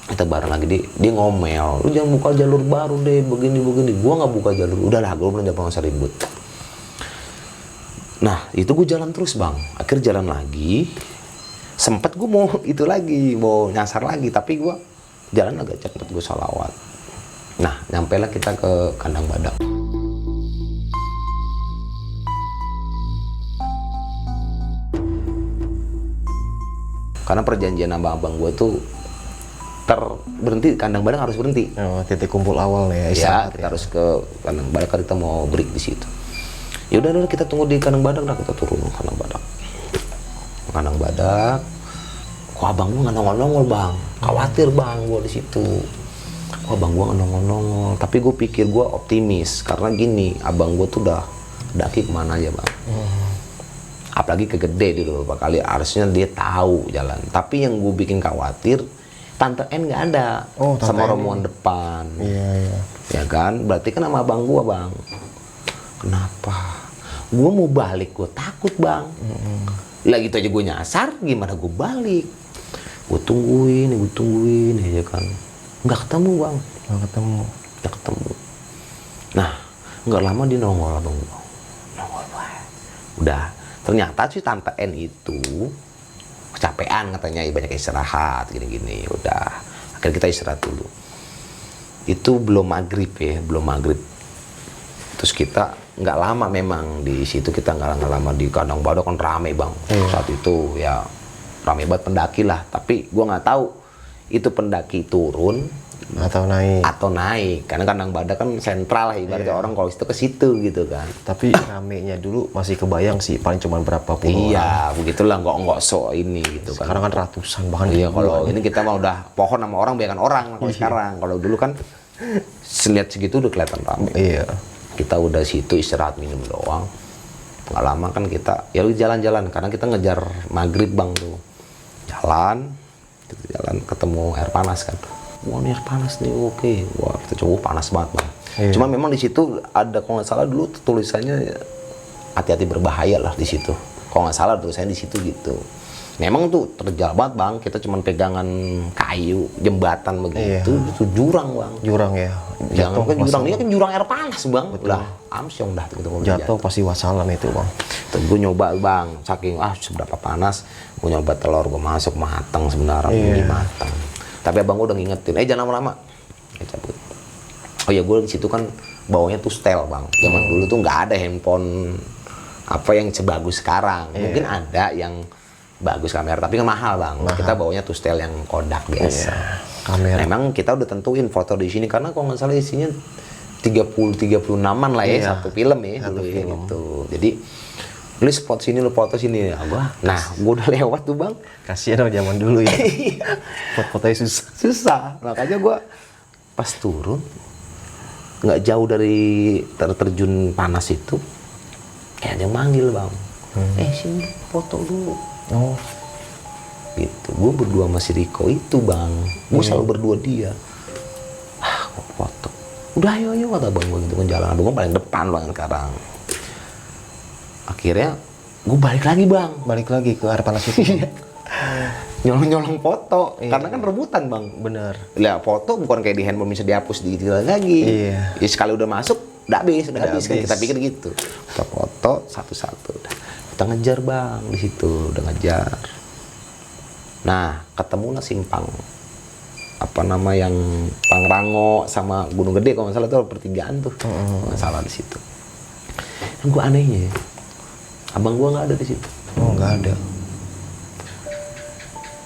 kita bareng lagi, dia ngomel. Lu jangan buka jalur baru deh, begini. Gue nggak buka jalur. Udahlah, gue belum dapat masa ribut. Nah, itu gue jalan terus, Bang. Akhirnya jalan lagi. Sempet gue mau itu lagi, mau nyasar lagi. Tapi gue jalan agak cepet, gue sholawat. Nah, nyampailah kita ke kandang badak. Karena perjanjian sama abang gue tuh berhenti, kandang badak harus berhenti. Oh, titik kumpul awal ya. Iya, kita harus ke kandang badak, kita mau break di situ. Ya udah kita tunggu di kandang badak, kita turun ke kandang badak. Kok abang gua nggak nongol-nongol, Bang? Khawatir, Bang, gua di situ. Kok abang gua nggak nongol-nongol? Tapi gua pikir gua optimis karena gini, abang gua tuh udah daki kemana aja, Bang. Apalagi ke Gede dulu beberapa kali, harusnya dia tahu jalan. Tapi yang gua bikin khawatir, Tante N nggak ada sama rombongan depan. Iya. Ya kan? Berarti kan sama abang gua, Bang. Kenapa? Gue mau balik, gue takut, Bang. Lah gitu aja gue nyasar, gimana gue balik? Gue tungguin aja kan. Nggak ketemu, Bang. Nggak ketemu. Nah, nggak lama dia nongol, Bang. Nongol, Bang. Udah. Ternyata sih Tante N itu kecapean katanya, banyak istirahat, gini-gini. Udah. Akhirnya kita istirahat dulu. Itu belum maghrib. Terus kita nggak lama memang di situ, kita nggak lama di kandang badak kan rame, Bang. Saat itu ya rame banget pendaki lah. Tapi gue nggak tahu itu pendaki turun atau naik. Karena kandang badak kan sentral lah, ibaratnya orang kalau itu ke situ gitu kan. Tapi ramenya dulu masih kebayang sih, paling cuma berapa puluh orang. Iya, begitulah, nggak so ini gitu kan. Sekarang kan ratusan bahkan. Iya, kalau ini kita mah udah pohon sama orang, biarkan orang kalau sekarang. Kalau dulu kan lihat segitu udah kelihatan rame. Iya. Kita udah situ istirahat minum doang. Nggak lama kan kita ya jalan-jalan karena kita ngejar maghrib, Bang, tuh. Jalan ketemu air panas kan. Wah, ini air panas nih, oke. Wah, kita coba panas banget, Bang. Iya. Cuma memang di situ ada, kalau nggak salah dulu tulisannya hati-hati berbahaya lah di situ. Kalau nggak salah tulisannya di situ gitu. Memang tuh terjal banget bang, kita cuma pegangan kayu, jembatan begitu, itu jurang bang. Jurang ya. Jangan kan jurang, ini kan jurang air panas bang. Lah, amsyong dah gitu. Jatuh pasti wassalam itu bang. Tuh gue nyoba bang, saking seberapa panas, gue nyoba telur gue masuk matang sebenarnya, matang. Tapi abang gue udah ngingetin, jangan lama-lama. Cabut. Oh ya gue di situ kan bawanya tuh setel bang. Zaman dulu tuh nggak ada handphone apa yang sebagus sekarang. Mungkin ada yang bagus kamera, tapi kan mahal bang. Kita bawanya tuh setel yang Kodak biasa. Kamera. Memang kita udah tentuin foto di sini karena kalau nggak salah isinya 30-36an lah ya satu film ya dulu ya gitu. Jadi lu spot sini, lu foto sini ya gua. Nah, gua udah lewat tuh bang. Kasihan dong zaman dulu ya. Foto-fotonya susah. Susah. Makanya gua pas turun nggak jauh dari terjun panas itu, kayak ada yang manggil bang. Sini foto dulu. Oh, gitu. Gue berdua sama si Riko itu bang. Gue selalu berdua dia. Gue foto. Udah ayo kata bang gue gitu kan jalan. Abang gue paling depan bang sekarang. Akhirnya gue balik lagi bang. Balik lagi ke air panas itu. Nyolong-nyolong foto. Karena kan rebutan bang. Bener. Lihat foto bukan kayak di handphone bisa dihapus di lagi. Iya. Ya, sekali udah masuk, udah habis kan kita pikir gitu. Kita foto satu-satu. Kita ngejar bang di situ, udah ngejar. Nah, ketemulah simpang apa nama yang Pangrango sama Gunung Gede kalau nggak salah tuh pertigaan tuh, nggak salah di situ. Dan gue anehnya, abang gue nggak ada di situ. Oh, nggak ada.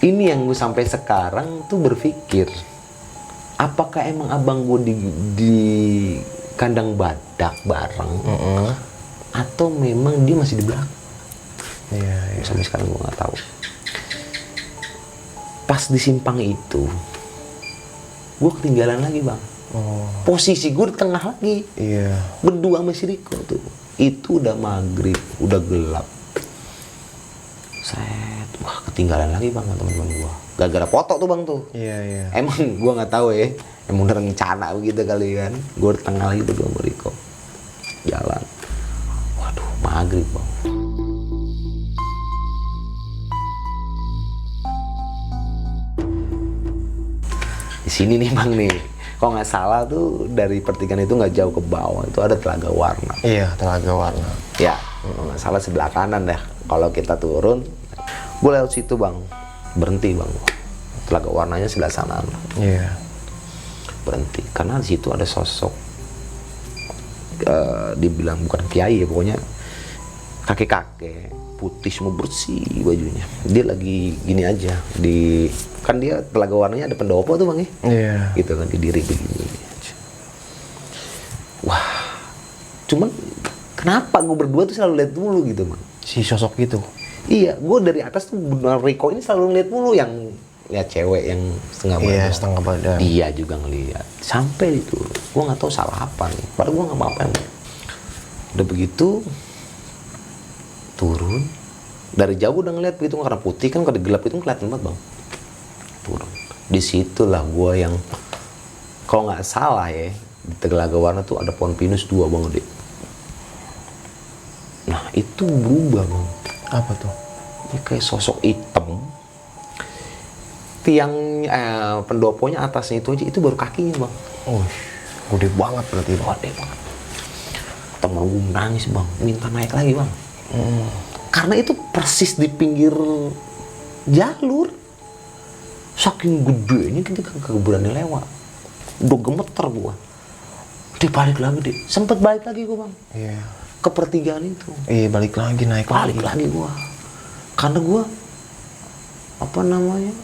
Ini yang gue sampai sekarang tuh berpikir, apakah emang abang gue di kandang badak bareng, atau memang dia masih di belakang? Iya. Sampai sekarang gue nggak tahu. Pas di simpang itu, gue ketinggalan lagi bang. Posisi gue di tengah lagi. Iya. Berdua sama si Riko tuh. Itu udah maghrib, udah gelap. Set, wah ketinggalan lagi bang teman-teman gue. Gara-gara foto tuh bang tuh. Iya. Emang gue nggak tahu ya. Emang udah rencana begitu kali kan. Gue di tengah lagi berdua sama Riko. Jalan. Waduh, maghrib bang. Di sini nih bang nih, kalau nggak salah tuh dari pertigaan itu nggak jauh ke bawah itu ada Telaga Warna. Iya, Telaga Warna. Ya, kalau nggak salah sebelah kanan dah. Kalau kita turun, gue lewat situ bang, berhenti bang. Telaga Warnanya sebelah sana. Iya. Berhenti, karena di situ ada sosok, dibilang bukan kiai ya, pokoknya kakek-kakek putih semua bersih bajunya. Dia lagi gini aja di kan dia Telaga Warnanya ada pendopo tuh bang ya. Iya. Gitu kan di diri begini aja. Wah, cuman kenapa gue berdua tuh selalu lihat dulu gitu bang? Si sosok itu. Iya, gue dari atas tuh benar Riko ini selalu ngeliat mulu yang lihat cewek yang setengah badan. Iya, setengah badan. Dia juga ngeliat. Sampai itu, gue nggak tahu salah apa nih. Padahal gue nggak apa-apa. Udah begitu turun dari jauh udah ngeliat begitu karena putih kan kalau gelap itu kelihatan banget bang. Turun. Disitulah gue yang kalau nggak salah ya di Telaga Warna tuh ada pohon pinus 2 bang gede. Nah itu berubah bang. Apa tuh? Ini kayak sosok hitam. Tiang pendoponya atasnya itu baru kakinya bang. Oh, gede banget berarti. Gede banget. Temen gue nangis bang, minta naik lagi bang. Karena itu persis di pinggir jalur. Saking gedenya kita kagak berani lewat. Udah gemeter gua. Dia balik lagi deh. Sempet balik lagi gua bang. Iya. Ke pertigaan itu. Iya, balik lagi naik Balik lagi gua. Karena gua apa namanya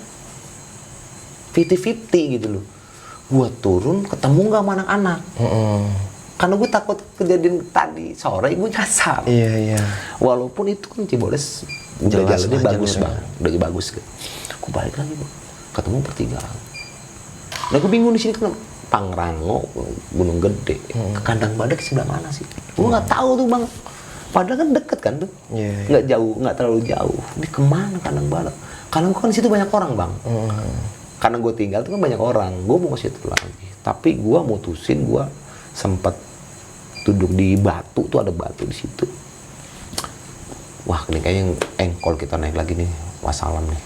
50-50 gitu loh. Gua turun ketemu nggak sama anak-anak. Karena gue takut kejadian tadi sore gue nyasar. Iya. Walaupun itu kan Cibodas udah Jelas jalannya lah, bagus jalurnya. bang, udah bagus gitu. Gue balik lagi bang, ketemu pertigaan. Nah gue bingung di sini kan Pangrango, Gunung Gede, ke kandang badak sebelah mana sih? Gue nggak tahu tuh bang. Padahal kan deket kan tuh, Iya. nggak jauh, nggak terlalu jauh. Ini kemana kandang badak? Karena gue kan di situ banyak orang bang. Karena gue tinggal tuh kan banyak orang, gue mau ke situ lagi. Tapi gue mutusin gue sempat duduk di batu tuh ada batu di situ. wah ini kayaknya engkol kita naik lagi nih, wassalam nih.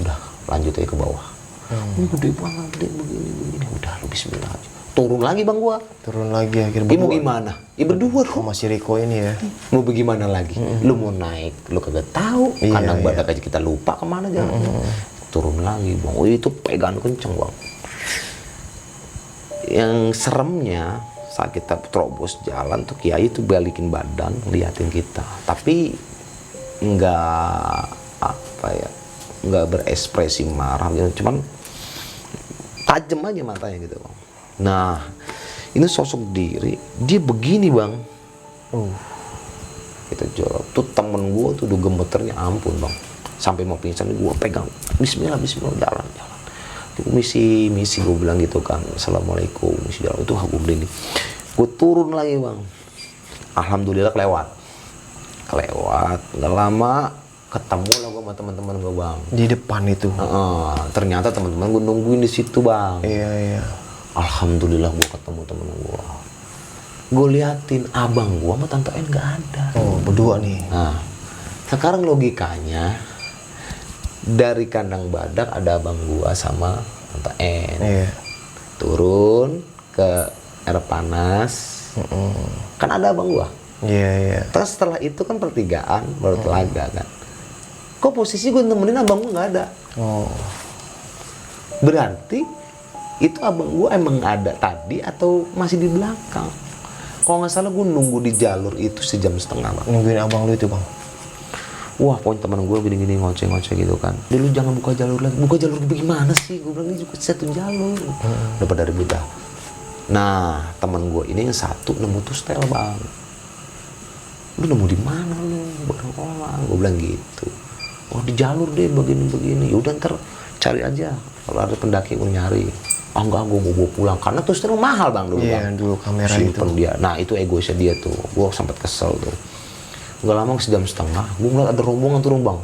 Udah lanjut aja ke bawah. Ini gede banget, gede begini. Udah lu bismillah aja. Turun lagi bang gua. Turun lagi akhirnya Mau berdua. gimana? Berdua Oh, masih Riko ini ya. mau bagaimana lagi? Lu mau naik, lu kagak tahu. Iya, Kandang iya. badak aja kita lupa kemana jalannya. Turun lagi bang. Oh itu pegangan kenceng bang. Yang seremnya saat kita terobos jalan tuh kiai tuh balikin badan liatin kita. Tapi nggak apa ya, nggak berekspresi marah gitu. Cuman tajam aja matanya gitu bang. Nah ini sosok diri dia begini bang. Kita jorok tuh temen gue tuh udah gemeternya ampun bang, sampai mau pingsan gue pegang bismillah jalan misi gue bilang gitu kan, assalamualaikum misi jalan itu aku beli gue turun lagi bang. Alhamdulillah kelewat nggak lama ketemu lah gue sama teman-teman gue bang Di depan itu. ternyata teman-teman gue nungguin di situ bang. Iya. Alhamdulillah gue ketemu temen gue liatin abang gue sama tante N nggak ada. Oh, berdua nih. Nah, sekarang logikanya dari kandang badak ada abang gue sama tante N. Iya. Turun ke air panas, kan ada abang gue. Iya. Terus setelah itu kan pertigaan baru telaga kan. Kok posisi gue nemenin abang gue nggak ada? Oh. Berarti itu abang gue emang ada tadi atau masih di belakang? Kalau nggak salah gue nunggu di jalur itu sejam setengah bang. Nungguin abang lu itu bang. Wah pokoknya teman gue gini-gini ngoceh-ngoceh gitu kan. Dulu jangan buka jalur lagi. Buka jalur gimana sih? Gue bilang ini juga satu jalur. Udah pada ribut dah. Nah teman gue ini yang satu nemu tuh setel bang. Lu nemu di mana lu? Barang orang. Gue bilang gitu. Oh di jalur deh begini-begini. Yaudah ntar cari aja. Kalau ada pendaki gue nyari. Enggak, gue mau bawa pulang. Karena tuh setel mahal bang dulu bang. Iya, dulu kamera simpen itu. dia. Nah itu egoisnya dia tuh. Gue sempat kesel tuh. Nggak lama sejam setengah, gue ngeliat ada rombongan turun bang.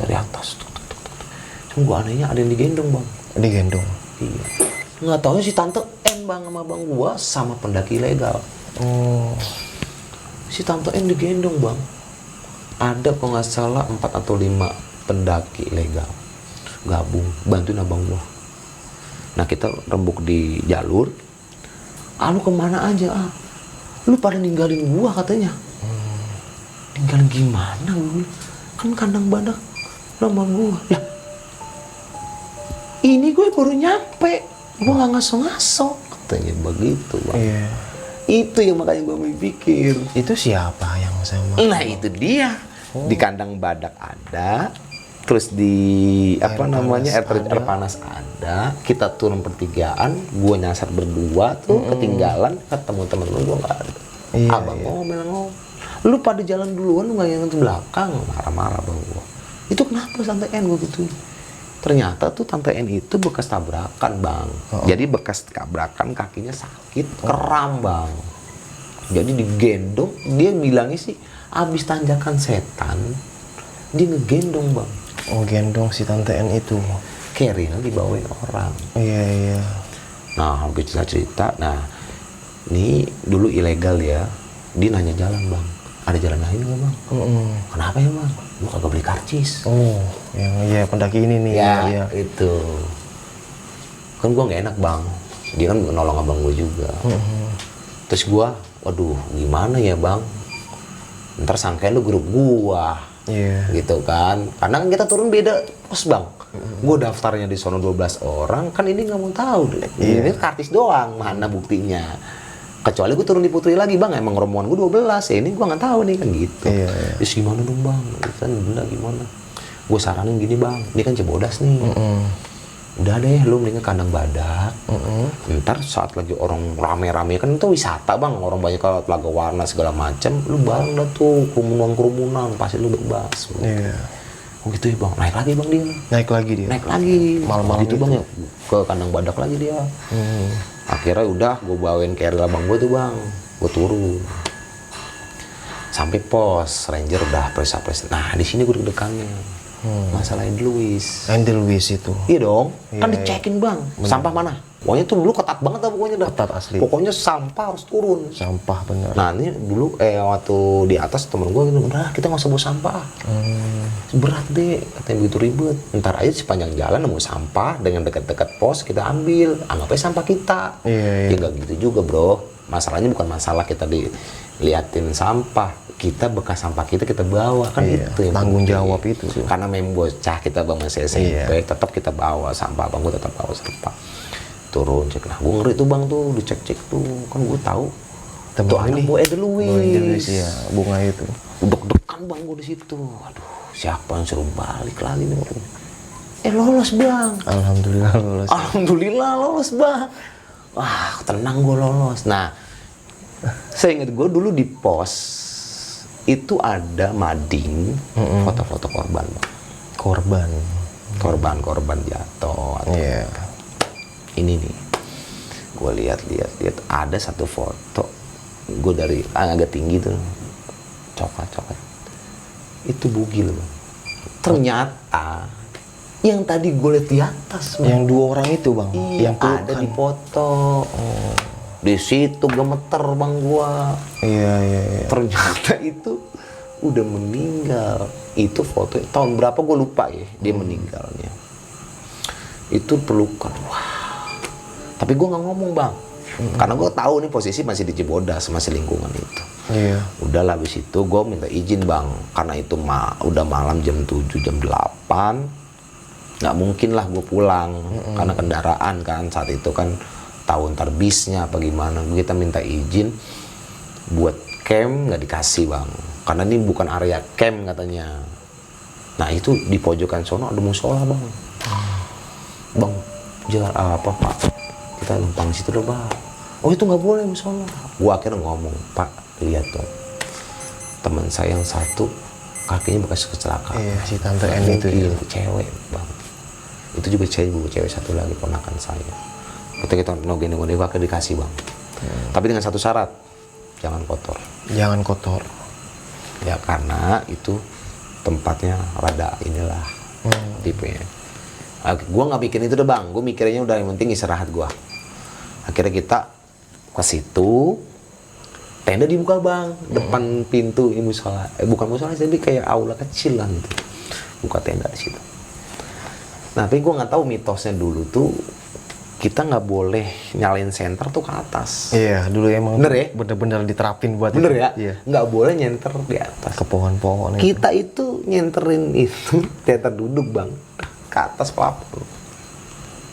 Dari atas. Cuma gue anehnya ada yang digendong bang. Digendong. Iya. Nggak taunya si tante N bang sama bang gue sama pendaki ilegal. Oh. Si tante N digendong bang. Ada kalau nggak salah 4 atau 5 pendaki ilegal gabung bantuin abang gue. Nah kita rembuk di jalur. Lu kemana aja lu pada ninggalin gua katanya. Ninggalin gimana lu? Kan kandang badak sama gua. Lah ini gue baru nyampe, gua nggak ngaso-ngaso katanya begitu bang. Iya. Itu yang makanya gua mikir. Itu siapa yang sama? Nah itu dia. Di kandang badak ada, terus di air panas ada. Kita turun pertigaan, gue nyasar berdua tuh ketinggalan, ketemu temen-temen gue nggak ada. Iya, Abang ngomel, lu pada jalan duluan lu nggak yang ke belakang, marah-marah bang gue. Itu kenapa Tante N gue gitu? Ternyata tuh Tante N itu bekas tabrakan bang. Jadi bekas tabrakan kakinya sakit, kram bang. Jadi digendong, dia bilangnya sih abis tanjakan setan, dia ngegendong bang. Oh, gendong si Tante N itu. Carry-nya dibawain orang. Iya. Nah, gue cerita. Nah, ini dulu ilegal ya. Dia nanya jalan bang. Ada jalan lain nggak bang? Kenapa ya bang? Lu kagak beli karcis. Oh, yang iya pendaki ini nih. Ya, Iya. itu. Kan gue nggak enak bang. Dia kan nolong abang gue juga. Terus gue, waduh, gimana ya bang? Ntar sangkain lu grup gua. Iya. Gitu kan. Karena kan kita turun beda pos bang. Gue daftarnya di sono 12 orang, kan ini nggak mau tahu deh. Ini kartis doang, mana buktinya. Kecuali gue turun di Putri lagi bang, emang rombongan gue 12 ya, ini gue nggak tahu nih kan gitu. Iya. Terus gimana dong bang? Kan bener gimana? Gue saranin gini bang, ini kan Cibodas nih. Udah deh, lu mendingan kandang badak. Ntar saat lagi orang rame-rame kan itu wisata bang, orang banyak ke Telaga Warna segala macam, lu bareng dah tuh kerumunan pasti lu bebas. Iya. Oh gitu ya bang, naik lagi bang dia. Naik lagi dia. Naik lagi. Malam-malam gitu itu. bang ya, ke kandang badak lagi dia. Akhirnya udah, gue bawain carrier abang gue tuh bang, gue turun. Sampai pos, ranger udah presa-presa. Nah di sini gue deg-degannya. Masalah Edelweiss. Edelweiss itu. Iya dong, kan Iya, dicekin bang. Sampah mana? Pokoknya tuh dulu ketat banget lah pokoknya dah. Ketat asli. Pokoknya sampah harus turun. Sampah bener. Nah ini dulu waktu di atas temen gue gitu, udah kita nggak usah bawa sampah. Berat deh, katanya begitu ribet. Ntar aja sepanjang jalan nemu sampah dengan dekat-dekat pos kita ambil, anggapnya sampah kita. Iya. Ya nggak gitu juga bro. Masalahnya bukan masalah kita diliatin sampah, kita bekas sampah kita bawa kan itu yang tanggung penting. jawab itu tuh. Karena memang bocah kita bang masih SMP, tetap kita bawa sampah, bang gue tetap bawa sampah. Turun cek, nah gue ngeri tuh bang tuh, dicek tuh, kan gue tahu. Temen Tuh anak Boy Edelweiss. ya, bunga itu. Deg-degan bang gue di situ. Aduh, siapa yang suruh balik lagi nih? Lolos bang. Alhamdulillah lolos. Alhamdulillah lolos bang. Wah, tenang gue lolos. Nah, saya ingat gue dulu di pos itu ada mading foto-foto korban bang. Korban jatuh. Iya. Ini nih, gue lihat ada satu foto gue dari agak tinggi tuh, coklat itu bugil bang. Ternyata yang tadi gue lihat di atas bang. Yang 2 orang itu bang, Iya, yang pelukan. ada di foto. Di situ gemeter bang gua. Iya. Ternyata itu udah meninggal. Itu foto tahun berapa gue lupa ya dia meninggalnya. Itu pelukan. Wah. Tapi gue nggak ngomong bang, karena gue tahu nih posisi masih di Cibodas, masih lingkungan itu. Iya. Udahlah habis itu gue minta izin bang, karena itu udah malam jam 7, jam 8. Nggak mungkin lah gue pulang, karena kendaraan kan saat itu kan tahu ntar bisnya apa gimana. Kita minta izin buat camp, nggak dikasih bang, karena ini bukan area camp katanya. Nah itu di pojokan sono ada musola bang. Bang, jalan apa pak? Kita numpang di situ deh bang. Oh itu nggak boleh musola. Gua akhirnya ngomong, Pak lihat dong, teman saya yang satu kakinya bekas kecelakaan. Iya, si tante N itu Iya, ya. cewek bang. Itu juga cewek satu lagi ponakan saya. Kita nogeng dia akhirnya dikasih bang. Tapi dengan satu syarat, jangan kotor. Jangan kotor. Ya karena itu tempatnya rada inilah tipenya. Gue nggak bikin itu deh bang, gue mikirnya udah yang penting istirahat gue. Akhirnya kita ke situ, tenda dibuka bang, depan pintu ini musola. Bukan musola, tapi kayak aula kecil lah gitu. Buka tenda di situ. Nah, tapi gue nggak tahu mitosnya dulu tuh kita nggak boleh nyalain senter tuh ke atas. Iya, dulu emang Bener ya? bener-bener diterapin buat Bener itu. ya? Iya. Nggak boleh nyenter di atas. Ke pohon-pohon itu. Kita itu nyenterin itu teater duduk bang, ke atas pelapor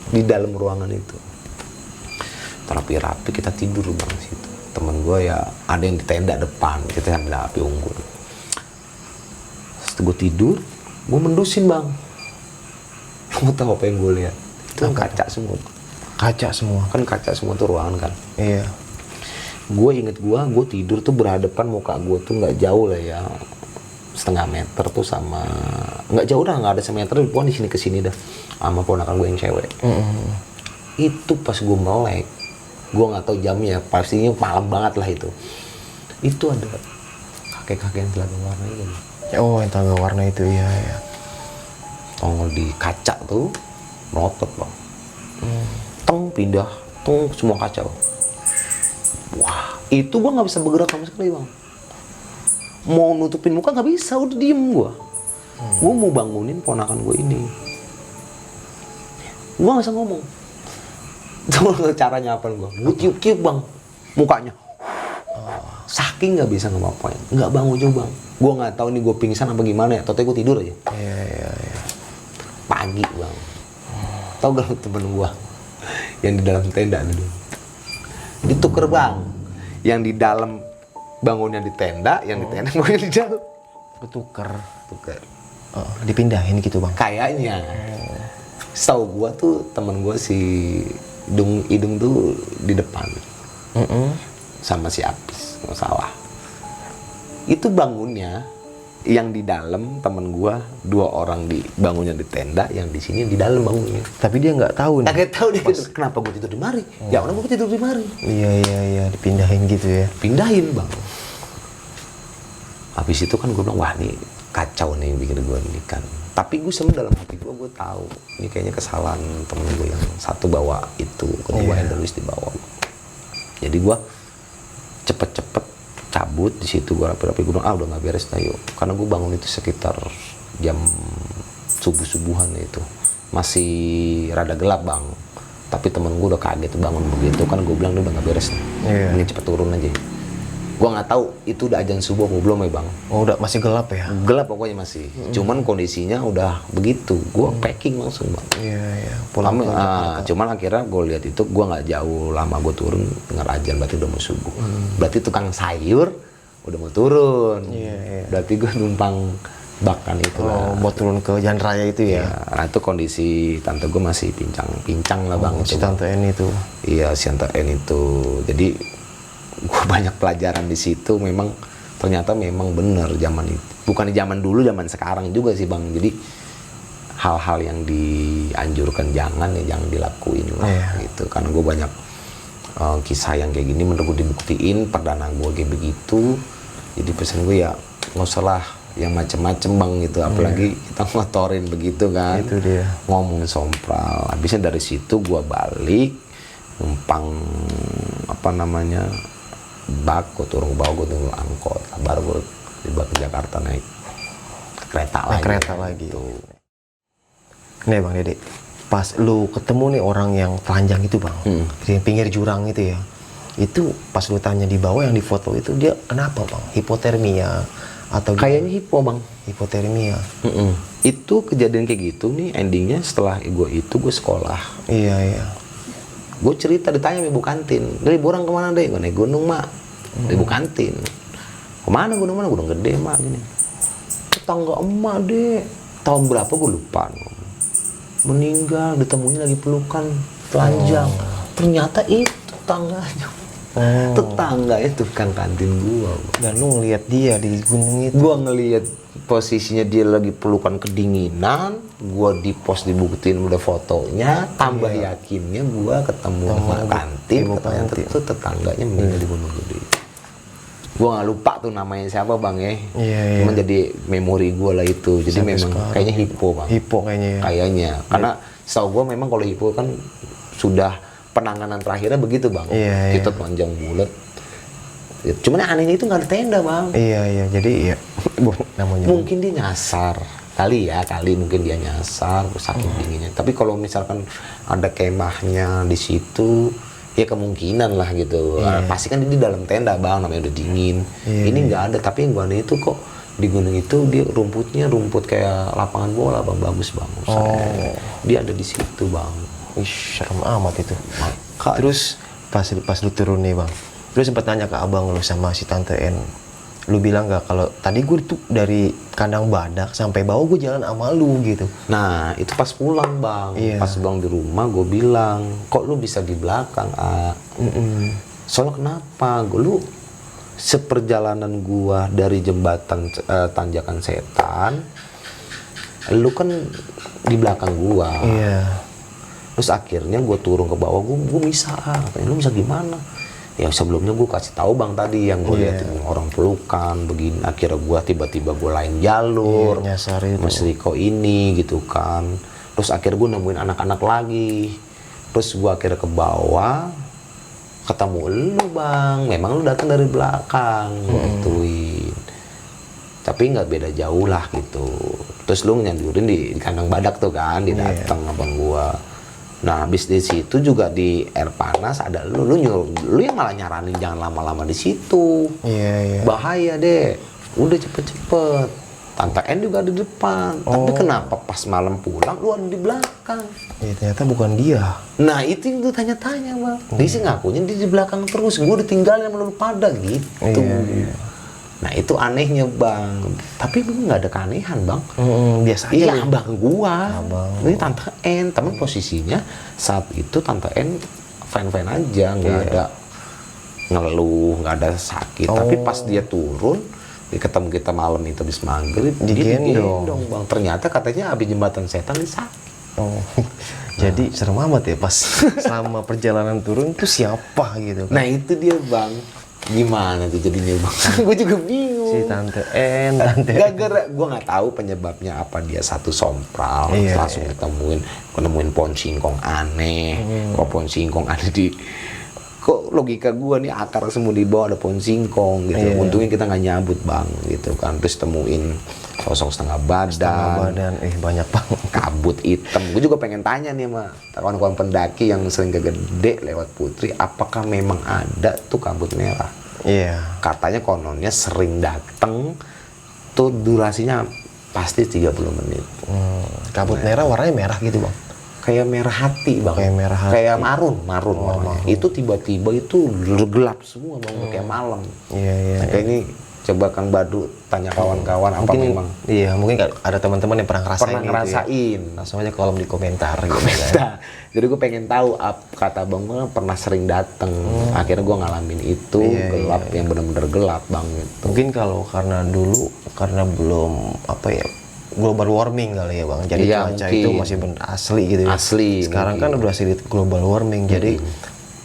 di dalam ruangan itu. Rapi-rapi kita tidur bang situ. Temen gue ya ada yang di tenda depan, kita sambil api unggun. Setelah gue tidur, gue mendusin bang. Kamu tahu apa yang gue lihat? Itu kan kaca semua. Kaca semua. Kan kaca semua tuh ruangan kan. Iya. Gue inget gue tidur tuh berhadapan, muka gue tuh nggak jauh lah ya, setengah meter tuh sama, nggak jauh dah, nggak ada semeter, pokoknya di sini ke sini dah, sama ponakan gue yang cewek. Itu pas gue melek, gue nggak tahu jamnya, pastinya malam banget lah itu. Itu ada kakek-kakek yang telaga warna ini. Oh, yang tangga warna itu ya. Tongol di kaca tuh, merotot bang. Teng pindah, teng semua kaca bang. Wah, itu gue nggak bisa bergerak sama sekali bang. Mau nutupin muka nggak bisa, udah diem gue. Gue mau bangunin ponakan gue ini. Gue nggak bisa ngomong. Tahu caranya apa gue? Gue tiup-tiup bang, mukanya. Saking nggak bisa ngapa-ngapain, nggak bangun juga bang. Gue nggak tahu nih gue pingsan apa gimana ya. Totalnya gue tidur aja. Iya. Pagi bang. Tahu gak temen gue yang di dalam tenda dulu? Dituker bang. Yang di dalam bangunnya di tenda, yang di tenda bangunnya di dalam. Ketuker. Tuker. Oh, dipindahin gitu bang. Kayaknya. Setahu gue tuh temen gue si hidung tuh di depan sama si Apis, nggak salah. Itu bangunnya yang di dalam temen gue 2 orang di bangunnya di tenda, yang di sini di dalam bangunnya. Tapi dia nggak tahu nih. Nggak tahu dia kenapa gue tidur di mari. Ya orang gue tidur di mari. Iya, dipindahin gitu ya. Pindahin bang. Habis itu kan gue bilang, wah nih kacau nih yang bikin gue ini kan. Tapi gue sebenarnya dalam hati gue tahu ini kayaknya kesalahan temen gue yang satu bawa itu, kedua Enderwis dibawa. Jadi gue cepet-cepet cabut di situ, gue rapi-rapi gunung, udah nggak beres dah yuk. Karena gue bangun itu sekitar jam subuh-subuhan itu, masih rada gelap bang. Tapi temen gue udah kaget bangun begitu kan, gue bilang dia udah nggak beres nih, ini cepet turun aja. Gue nggak tahu itu udah azan subuh mau belum ya bang. Oh udah masih gelap ya? Gelap pokoknya masih. Cuman kondisinya udah begitu. Gue packing langsung bang. Iya. Cuman akhirnya gue lihat itu, gue nggak jauh lama gue turun dengar azan, berarti udah mau subuh. Berarti tukang sayur udah mau turun. Berarti gue numpang bakan itu lah. Mau turun ke jalan raya itu ya? Nah itu kondisi tante gue masih pincang lah bang. Si tante N itu? Iya si tante N itu. Jadi gue banyak pelajaran di situ. Memang ternyata memang bener zaman itu, bukan di zaman dulu, zaman sekarang juga sih bang. Jadi hal-hal yang dianjurkan jangan dilakuin lah gitu. Karena gue banyak kisah yang kayak gini menurut gue dibuktiin, perdana gue kayak begitu. Jadi pesan gue ya nggak usah lah yang macem-macem bang gitu. Apalagi kita ngotorin begitu kan, itu dia ngomong sompral. Habisnya dari situ gue balik numpang bak, gue turun ke bawah, gue tunggu angkot, baru gue dibawa ke Jakarta naik kereta lagi. Gitu. Nih bang Dede, pas lu ketemu nih orang yang telanjang itu bang, di pinggir jurang itu ya, itu pas lu tanya di bawah yang di foto itu dia kenapa bang? Hipotermia atau kayaknya hipo bang. Hipotermia. Itu kejadian kayak gitu nih endingnya setelah gue sekolah. Iya. Gue cerita, ditanya ibu kantin, dari borang kemana deh? Gue naik gunung mak. Ibu kantin, kemana gunung mana? Gunung gede mak gini. Tetangga emak deh. Tahun berapa gue lupa. Meninggal, ditemunya lagi pelukan telanjang. Ternyata itu tetangganya. Tetangga itu tukang kantin gua. Dan lu ngeliat dia di gunung itu? Gua ngeliat posisinya dia lagi pelukan kedinginan. Gua di post dibuktiin udah fotonya. Tambah yakinnya gua ketemu sama kantin. Ternyata itu tetangganya meninggal di Gunung Gede. Gua nggak lupa tuh namanya siapa bang ya. Cuma jadi memori gua lah itu. Jadi sampai memang sekarang, kayaknya hipo bang. Hipo kayaknya ya. Kayaknya. Karena setahu gua memang kalau hipo kan sudah penanganan terakhirnya begitu bang. Kita telanjang bulat. Cuman yang anehnya itu nggak ada tenda bang. Iya. Jadi ya namanya. Mungkin dia nyasar. Kali mungkin dia nyasar saking dinginnya. Tapi kalau misalkan ada kemahnya di situ, ya kemungkinan lah gitu. Pasti kan dia di dalam tenda bang, namanya udah dingin. Ini nggak ada. Tapi yang gue aneh itu kok di gunung itu dia rumputnya rumput kayak lapangan bola bang, bagus bang. Dia ada di situ bang. Serem amat itu. Terus pas lu turun nih bang, lu sempat tanya ke abang lu sama si tante N, lu bilang nggak kalau tadi gue tuh dari kandang badak sampai bawah gue jalan sama lu gitu? Nah itu pas pulang bang, pas pulang di rumah gue bilang, kok lu bisa di belakang soalnya kenapa? Lu seperjalanan gua dari jembatan Tanjakan Setan, lu kan di belakang gua. Terus akhirnya gue turun ke bawah, gue bisa, katanya lu bisa gimana? Ya sebelumnya gue kasih tahu bang tadi yang gue liatin orang pelukan begini. Akhirnya gue tiba-tiba gue lain jalur, nyasar itu. Mas Riko ini gitu kan. Terus akhirnya gue nemuin anak-anak lagi. Terus gue akhirnya ke bawah, ketemu lu bang. Memang lu datang dari belakang, gituin. Tapi nggak beda jauh lah gitu. Terus lu nyandurin di kandang badak tuh kan, di datang abang gue. Nah, habis di situ juga di air panas ada lu yang malah nyaranin jangan lama-lama di situ. Bahaya deh. Udah cepet-cepet. Tante N juga ada di depan. Tapi kenapa pas malam pulang lu ada di belakang? Ternyata bukan dia. Nah, itu yang gue tanya-tanya bang. Dia sih ngakunya dia di belakang terus. Gue ditinggalin sama lu pada gitu. Nah itu anehnya bang, tapi nggak ada keanehan bang. Biasa aja. Iya abang gua, ini tante N, tapi posisinya saat itu tante N fine aja, nggak ada ngeluh, nggak ada sakit. Tapi pas dia turun, ketemu kita malam itu habis maghrib, digendong bang. Ternyata katanya habis jembatan setan dia sakit. Jadi serem amat ya pas selama perjalanan turun itu siapa gitu kan? Nah itu dia bang. Gimana tuh jadinya bang? Gue juga bingung Si Tante En, Tante En. Gara-gara gue nggak tahu penyebabnya apa, dia satu sompral, Iya, langsung ketemuin pohon singkong aneh. Kok pohon singkong ada di, kok logika gue nih akar semua di bawah ada pohon singkong gitu. Iya. Untungnya kita nggak nyabut bang gitu kan. Terus temuin sosok setengah badan, Banyak banget. kabut hitam. Gue juga pengen tanya nih sama kawan-kawan pendaki yang sering gede lewat Putri, apakah memang ada tuh kabut merah? Iya. Katanya kononnya sering dateng tuh, durasinya pasti 30 menit. Kabut merah warnanya merah gitu bang. Kayak merah hati bang. Kayak merah hati. Kayak marun warnanya. Itu tiba-tiba itu gelap semua bang, kayak malam. Iya. Nah, kayak ini coba Kang Badu tanya kawan-kawan apa Mungkin memang iya, mungkin ada teman-teman yang pernah ngerasain. pernah gitu ngerasain. ya. Langsung aja kolom di komentar gitu kan. Nah, jadi gue pengen tahu, kata bang gue pernah sering dateng. Akhirnya gue ngalamin itu, Iya, gelap yang benar-benar gelap bang gitu. Mungkin kalau karena dulu karena belum apa ya, global warming kali ya bang. Jadi Iya, cuaca mungkin. itu masih bener asli gitu ya. Asli, Sekarang mungkin. kan udah asli global warming. Jadi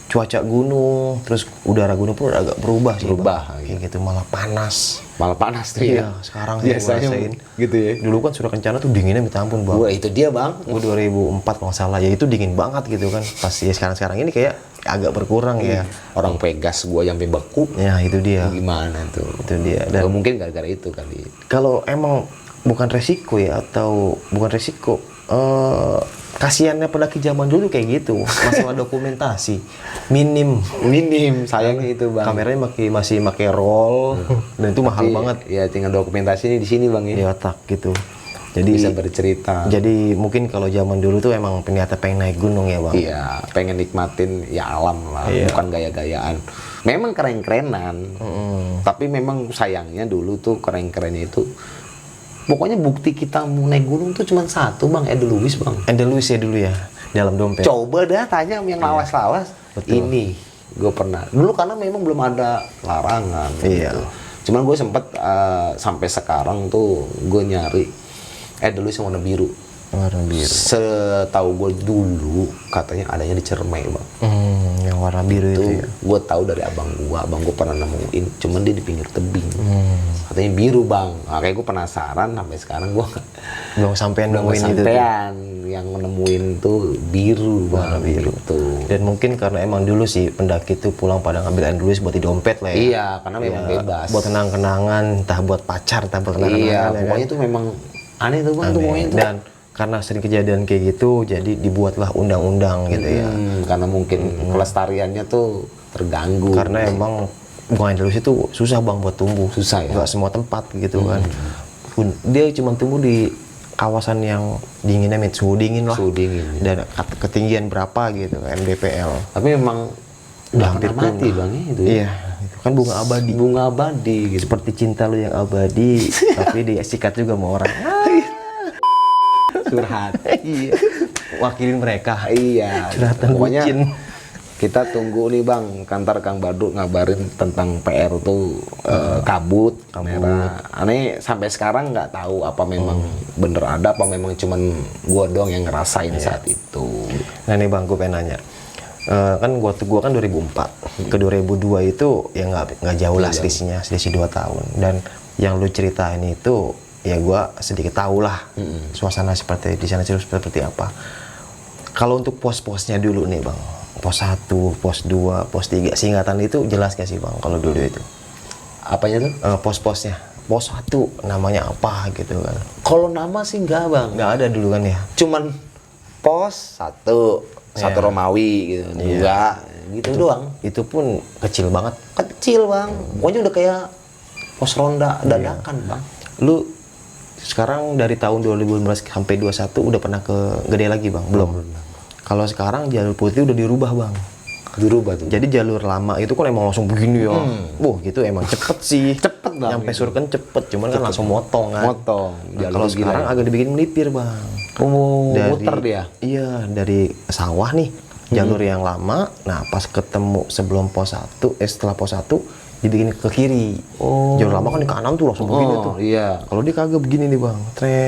cuaca gunung, terus udara gunung pun agak berubah sih. Berubah, Bang. Kayak gitu malah panas. Malah panas tuh Iya, ya. sekarang yang Biasanya ngerasain. gitu ya. Dulu kan Surya Kencana tuh dinginnya minta ampun bang. Wah itu dia bang. Gue 2004 kalau nggak salah, ya itu dingin banget gitu kan. Pas ya sekarang ini kayak agak berkurang ya. Orang pegas gua yang beku. Ya itu dia. Gimana tuh? Itu dia. Dan Dan mungkin gara-gara itu kali. kalau emang bukan resiko ya, atau bukan resiko, kasihannya pendaki zaman dulu kayak gitu, masalah dokumentasi minim Sayangnya itu bang. kameranya masih pakai roll dan itu mahal Tapi, banget ya tinggal dokumentasi di sini bang di ya. otak gitu. Jadi Bisa bercerita. jadi mungkin kalau zaman dulu tuh emang ternyata pengen naik gunung ya bang. Iya, pengen nikmatin ya alam lah, Iya. bukan gaya-gayaan. Memang keren-kerenan, tapi memang sayangnya dulu tuh keren-kerennya itu, pokoknya bukti kita mau naik gunung tuh cuma satu bang, Edelweiss bang. Edelweiss ya dulu ya, dalam dompet. Coba dah tanya yang lawas-lawas. Betul. Ini gue pernah. Dulu karena memang belum ada larangan. Iya. Gitu. Cuman gue sempet sampai sekarang tuh gue nyari Edelweiss yang warna biru. Warna biru. Setahu gue dulu katanya adanya di Ciremai bang. Yang warna biru itu ya. Gue tahu dari abang gue pernah nemuin, cuman dia di pinggir tebing. Katanya biru bang. Nah, kayak gue penasaran sampai sekarang gue Belum sampean belum nemuin itu. tuh. kesampean yang nemuin tuh biru Warna bang, biru. gitu. Dan mungkin karena emang dulu sih pendaki tuh pulang pada ngambil Edelweiss buat di dompet lah ya. Iya, karena memang bebas. Buat kenang-kenangan, entah buat pacar, entah buat kenang-kenangan. Iya, ya kan? pokoknya itu memang aneh tuh bang, tuh Aneh. pokoknya tuh. Dan karena sering kejadian kayak gitu, jadi dibuatlah undang-undang gitu ya. Karena mungkin kelestariannya tuh terganggu. Karena emang bunga Edelweiss itu susah bang buat tumbuh. Susah ya? Nggak semua tempat gitu kan. Dia cuma tumbuh di kawasan yang dinginnya suhu dingin lah. Suhu dingin, ya. Dan ketinggian berapa gitu, MDPL. Tapi memang Udah udah hampir hampir mati punah. bang ya, itu. Ya. Iya, itu kan bunga abadi. Bunga abadi gitu. Seperti cinta lu yang abadi, tapi disikat juga sama orang. Curhat. Iya. Wakilin mereka. Iya. Curhatan Pokoknya bucin. kita tunggu nih bang, kantor Kang Badu ngabarin tentang PR tuh kabut, merah. Aneh sampai sekarang nggak tahu apa memang bener ada, apa memang cuman gua doang yang ngerasain saat itu. Nah nih bang, gue pengen nanya. Kan gua kan 2004. Ke 2002 itu ya nggak jauh lah selisihnya, selisih 2 tahun. Dan yang lu ceritain itu ya gua sedikit tahu lah suasana seperti di sana seperti apa. Kalau untuk pos-posnya dulu nih bang, pos 1, pos 2, pos 3, singkatan itu jelas gak sih bang kalau dulu itu? Apanya tuh? Pos-posnya, pos 1 namanya apa gitu kan? Kalau nama sih enggak bang, Nggak ada dulu kan ya? cuman pos 1 Iya. Romawi gitu, 2 gitu doang. Itu pun kecil banget. Kecil bang, pokoknya udah kayak pos ronda dadakan bang. Lu sekarang dari tahun 2015 sampai 21 udah pernah ke Gede lagi bang? Belum. Kalau sekarang jalur putih udah dirubah bang. Dirubah tuh. Jadi jalur lama itu kan emang langsung begini ya. Wah gitu emang cepet sih. Cepet bang. Nyampe Surken cepet, cuman kan langsung motong kan. Motong. Nah, Jalur kalau gila sekarang ya. agak dibikin melipir bang. Muter dia. Iya, dari sawah nih jalur yang lama. Nah pas ketemu sebelum pos 1, setelah pos 1 dibikin ke kiri. Jalur lama kan di kanan tuh langsung begini tuh. Iya. Kalau dia kagak begini nih bang.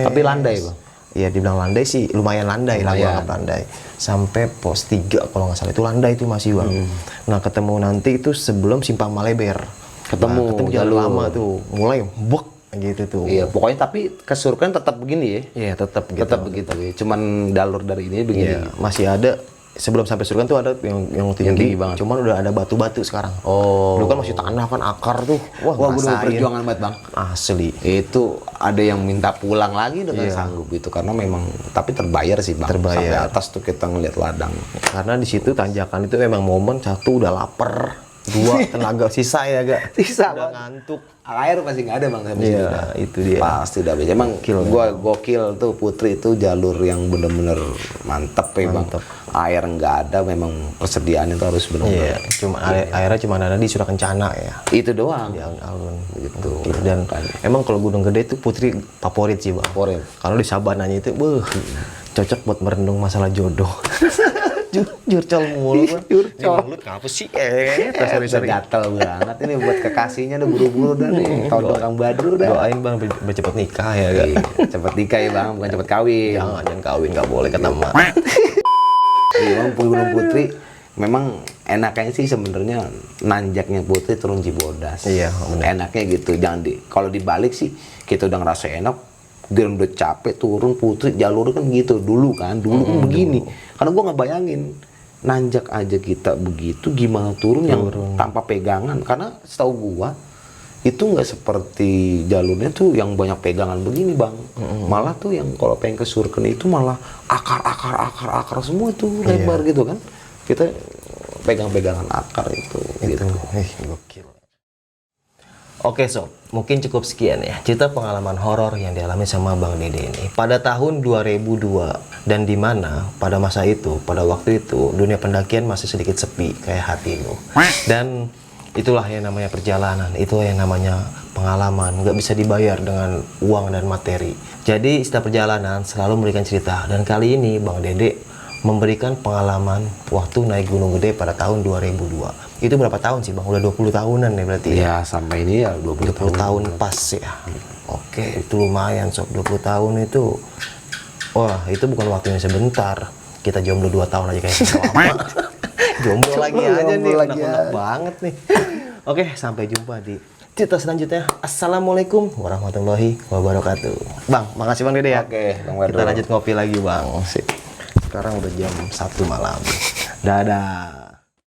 Tapi landai bang. Iya dibilang landai sih lumayan landai lah, gua anggap landai. Sampai pos 3 kalau nggak salah itu landai itu masih bang. Nah ketemu nanti itu sebelum Simpang Maleber. Ketemu jalan jalur. lama tuh, mulai bek gitu tuh. Iya, pokoknya tapi ke Surken tetap begini ya. Iya, tetap gitu. Tetap begitu ya. Cuman jalur dari ini begini. Iya, masih ada sebelum sampai Surgan tuh ada yang tinggi, tinggi banget. cuman udah ada batu-batu sekarang. Oh. Dulu kan masih tanah kan akar tuh. Wah, gue udah ngerasain. perjuangan banget, Bang. Asli. Itu ada yang minta pulang lagi dengan sanggup itu karena memang tapi terbayar sih, Bang. Sampai Terbayar. atas tuh kita ngeliat ladang. Karena di situ tanjakan itu memang momen satu udah lapar, dua tenaga sisa ya gak? Sisa, udah Bang. ngantuk. Air pasti nggak ada, Bang, sampai Iya, situ udah. itu dia. Pasti udah habis. Emang gokil tuh Putri itu jalur yang bener-bener mantep ya, Bang. Air nggak ada, memang persediaan itu harus Iya, bener-bener. cuma airnya cuma ada di Surakencana ya. Itu doang. Di alun-alun Gitu. Dan emang kalau Gunung Gede itu Putri favorit sih, Bang. Favorit. Kalau di Sabananya itu cocok buat merenung masalah jodoh. Jurcol mulu, Bang. Jurcol. Mulut ngapa sih? Sorry. Gatel banget ini buat kekasihnya udah buru-buru dah nih. Tahun Kang Badru dah. Doain, Bang, bercepat nikah ya, gak? Iya, cepet nikah ya, Bang, bukan cepet kawin. Jangan kawin, nggak boleh kata emak. Iya, Bang, Gunung Putri memang enaknya sih sebenarnya nanjaknya Putri turun Cibodas. Iya, benar. Enaknya gitu. Jangan kalau dibalik sih kita udah ngerasa enak. Dia udah capek turun Putri jalur kan gitu dulu kan begini. Karena gua nggak bayangin nanjak aja kita begitu gimana turun yang tanpa pegangan. Karena setahu gua itu nggak seperti jalurnya tuh yang banyak pegangan begini, Bang. Malah tuh yang kalau pengen ke Surken itu malah akar semua itu lebar gitu kan. Kita pegang-pegangan akar itu gitu. Gokil. Oke sob, mungkin cukup sekian ya cerita pengalaman horor yang dialami sama Bang Dede ini pada tahun 2002 dan di mana pada masa itu, pada waktu itu dunia pendakian masih sedikit sepi kayak hatimu. Dan itulah yang namanya perjalanan, itu yang namanya pengalaman, nggak bisa dibayar dengan uang dan materi. Jadi setiap perjalanan selalu memberikan cerita dan kali ini Bang Dede memberikan pengalaman waktu naik Gunung Gede pada tahun 2002. Itu berapa tahun sih, Bang? Udah 20 tahunan ya berarti ya? Ya sampai ini ya 20 tahun pas ya. Oke, itu lumayan sob. 20 tahun itu, wah itu bukan waktu yang sebentar. Kita jomblo 2 tahun aja kayaknya lama. Jomblo lagi aja nih, unek-unek banget nih. Oke, sampai jumpa di cerita selanjutnya. Assalamualaikum warahmatullahi wabarakatuh. Bang, makasih Bang Dede ya. Oke, Bang Wedro. Kita lanjut ngopi lagi, Bang. Sekarang udah jam 1 malam. Dadah.